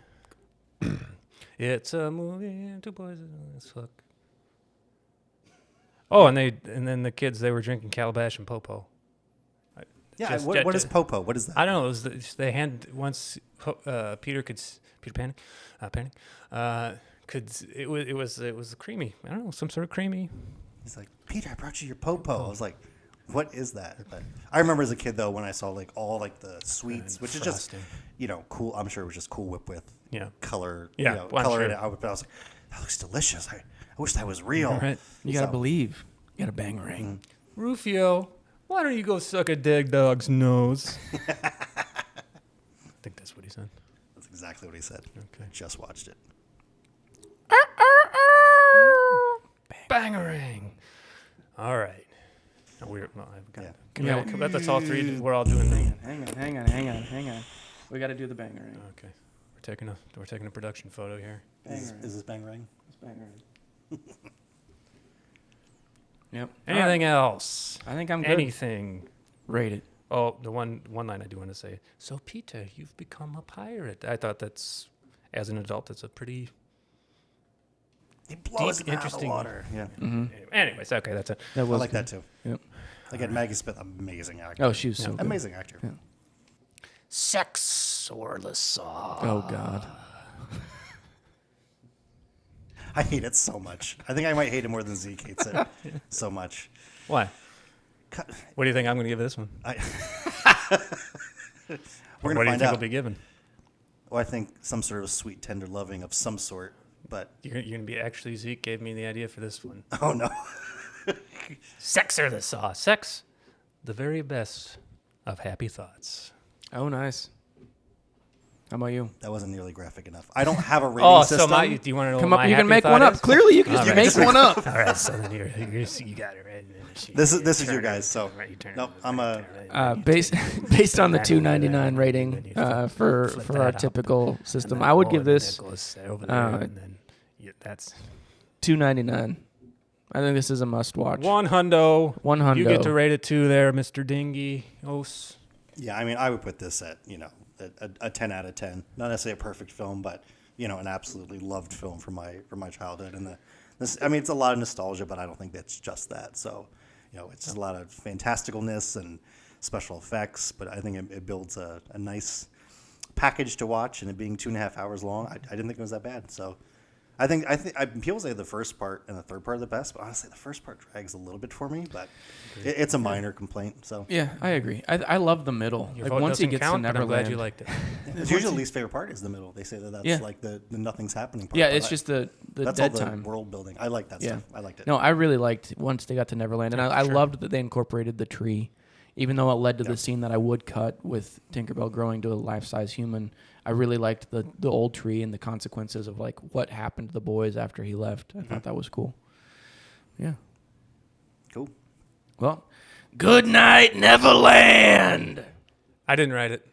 It's a movie and 2 boys and it's Hook. Oh, and then the kids, they were drinking Calabash and Popo. Yeah. What is Popo? What is that? I don't know. It was they hand once Peter Pan, it was creamy. I don't know, some sort of creamy. He's like, Peter, I brought you your Popo. I was like, what is that? But I remember as a kid though when I saw like all like the sweets, which frosting. is just cool. I'm sure it was just Cool Whip with color. Yeah, color in it. I was like, that looks delicious. I wish that was real. Right. You gotta believe. You gotta Bangorang. Rufio, why don't you go suck a dead dog's nose? I think that's what he said. That's exactly what he said. Okay. Just watched it. Bangarang. All right. No, Yeah. That's all three. We're all doing the. Hang on. We gotta do the Bangorang. Okay. We're taking a production photo here. Is this Bangorang? It's Bangorang. Yep. Anything else? I think I'm good. Anything. Rate it. Oh, the one line I do want to say. So, Peter, you've become a pirate. I thought that's, as an adult, that's a pretty He blows deep, him out of the interesting water. Yeah. Anyways, okay, that's it. That I was like good. that too. Yep. Again, Maggie Smith, amazing actor. Oh, she was so good. amazing actor. Yeah. Sex or the saw. Oh God. I hate it so much. I think I might hate it more than Zeke hates it so much. Why? Cut- What do you think I'm going to give this one? We're What gonna do you find think out. will be given? Well, I think some sort of sweet, tender loving of some sort. But You're going to be actually, Zeke gave me the idea for this one. oh no, Sex or the saw. Sex, the very best of happy thoughts. Oh, nice. How about you? that wasn't nearly graphic enough. I don't have a rating Oh, system. so do you want to know Come what up. my You can happy make thought one up. is? Clearly, you can just All make right. one up. All right, so then you got it right. This is you guys. So Right, you turn nope, it I'm right, a. right, you Based on the Then $2.99 you rating flip for that our up. typical system, and then I would oh, give and then this it goes over there, and then that's $2.99. I think this is a must watch. one hundo. One hundo. You get to rate it 2 there, Mr. Dingy. Os. Yeah, I mean, I would put this at a 10 out of 10. Not necessarily a perfect film, but an absolutely loved film from my childhood. And it's a lot of nostalgia, but I don't think that's just that. So, it's just a lot of fantasticalness and special effects. But I think it builds a nice package to watch, and it being 2.5 hours long, I didn't think it was that bad. So, I think people say the first part and the third part are the best, but honestly, the first part drags a little bit for me. But it's a minor complaint. So Yeah, I agree. I love the middle. Your Like vote once he doesn't gets count, to but I'm glad Neverland. you liked it. it's usually the least favorite part is the middle. They say that's Yeah. like the nothing's happening part. Yeah, but it's just the that's dead all the time. world building. I like that Yeah. stuff. I liked it. No, I really liked once they got to Neverland, and I Sure. loved that they incorporated the tree, even though it led to the scene that I would cut with Tinkerbell growing to a life-size human. I really liked the old tree and the consequences of like what happened to the boys after he left. I thought that was cool. Yeah. Cool. Well, good night, Neverland. I didn't write it.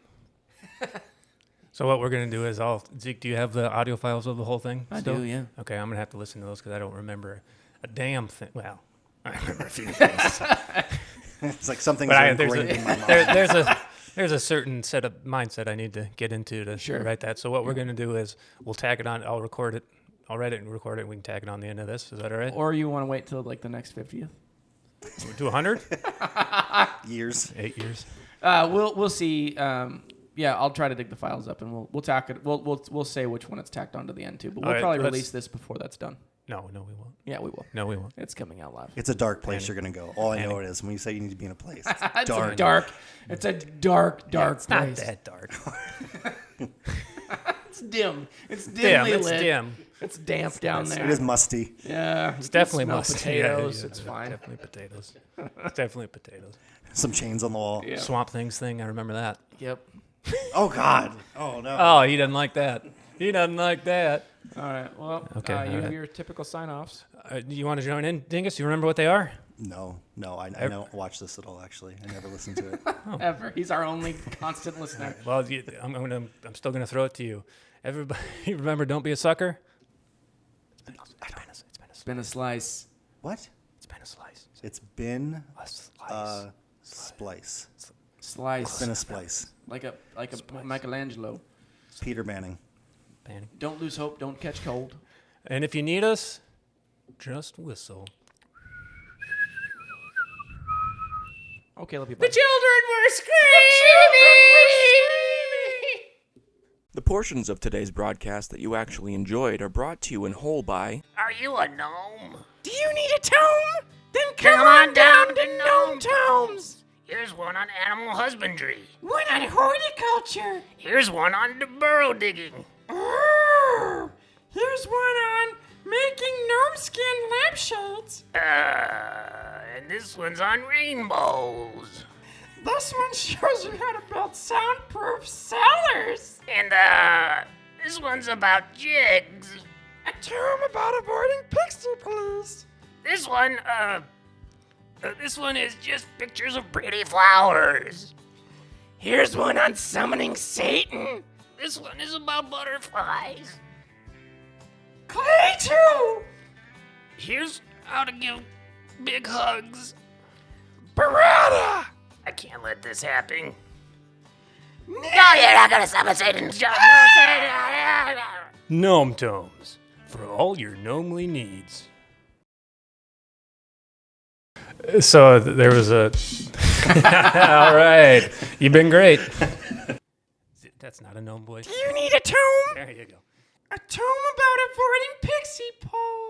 So what we're going to do is Zeke, do you have the audio files of the whole thing? I still? do, yeah. Okay, I'm going to have to listen to those because I don't remember a damn thing. Well, I remember a few things. It's like something's But ingrained in my mind. there's a certain set of mindset I need to get into to Sure. write that. So what we're going to do is we'll tag it on. I'll record it. I'll write it and record it. And we can tag it on the end of this. Is that all right? Or you want to wait till like the next 50th? We'll do 100? Years. 8 years. We'll see. Yeah, I'll try to dig the files up and we'll tack it. We'll say which one it's tacked onto the end too. But we'll All right, probably let's- release this before that's done. No, we won't. Yeah, we will. No, we won't. It's coming out live. It's a dark place you're gonna go. All I know it is when you say you need to be in a place. It's It's dark. a dark. It's a dark It's not place. that dark. It's dim. It's Dim. dimly It's lit. dim. It's damp down there. It is musty. Yeah, It's definitely smell mustard. potatoes. Yeah, It's fine. Definitely potatoes. It's definitely potatoes. Some chains on the wall. Yeah. Swamp Things thing. I remember that. Yep. Oh God. Oh no. Oh, he doesn't like that. He doesn't like that. All right. Well, Okay, you all have right. your typical sign-offs. Do you want to join in, Dingus? You remember what they are? No. I don't watch this at all. Actually, I never listened to it. Ever. He's our only constant listener. Well, I'm still gonna throw it to you. Everybody, remember, don't be a sucker. It's been a slice. What? It's been a slice. It's been A slice. a splice. Slice. It's been a splice. like a Michelangelo. Peter Manning. Panning. Don't lose hope. Don't catch cold. And if you need us, just whistle. Okay, love you. The Bye. children were screaming. The portions of today's broadcast that you actually enjoyed are brought to you in whole by... Are you a gnome? Do you need a tome? Then Come on down to Gnome Tomes. Here's one on animal husbandry. One on horticulture. Here's one on burrow digging. Here's one on making gnome skin lampshades. And this one's on rainbows. This one shows you how to build soundproof cellars. And this one's about jigs. A tome about avoiding pixie police. This one is just pictures of pretty flowers. Here's one on summoning Satan. This one is about butterflies. Clay too. Here's how to give big hugs. Beretta. I can't let this happen. No, you're not gonna summon Satan's job. Gnome Tomes, for all your gnomely needs. So there was a... All right, you've been great. That's not a gnome voice. Do you need a tome? There you go. A tome about avoiding pixie paws.